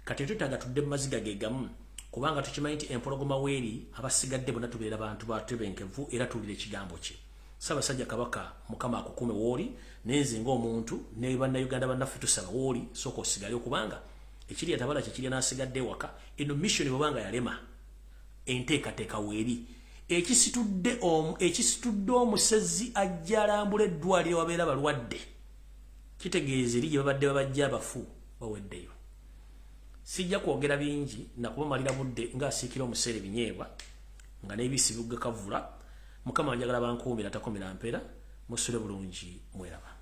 Kati twetaaga tudde mu maziga ge gamu kubanga tukimanyi nti empologoma weeri abasigadde bonna tubeera bantu batebenkevu era tuwulira ekigambo kye. Ssaabasajja Kabaka Mukama akukume wooli nenze ng'omuntu ne bannayuganda bannaffe tusaba wooli sooka osigale kubanga ekiri atabala kye kiri n'asigadde ewaka eno mission bwebanga yalema enteekateeka weeri ekisitudde omusezi ajja alambula eddwaliro wabeera balwadde kitegeeza eri gye babadde babajja abafu baweddeyo. Sijja kwogera bingi nakubamalira budde ng'asiikira omuseere binyeebwa nga n'ebisi bigga kavula. Mukama njagala bankuumira takomera mpeera musule bulungi mweraba.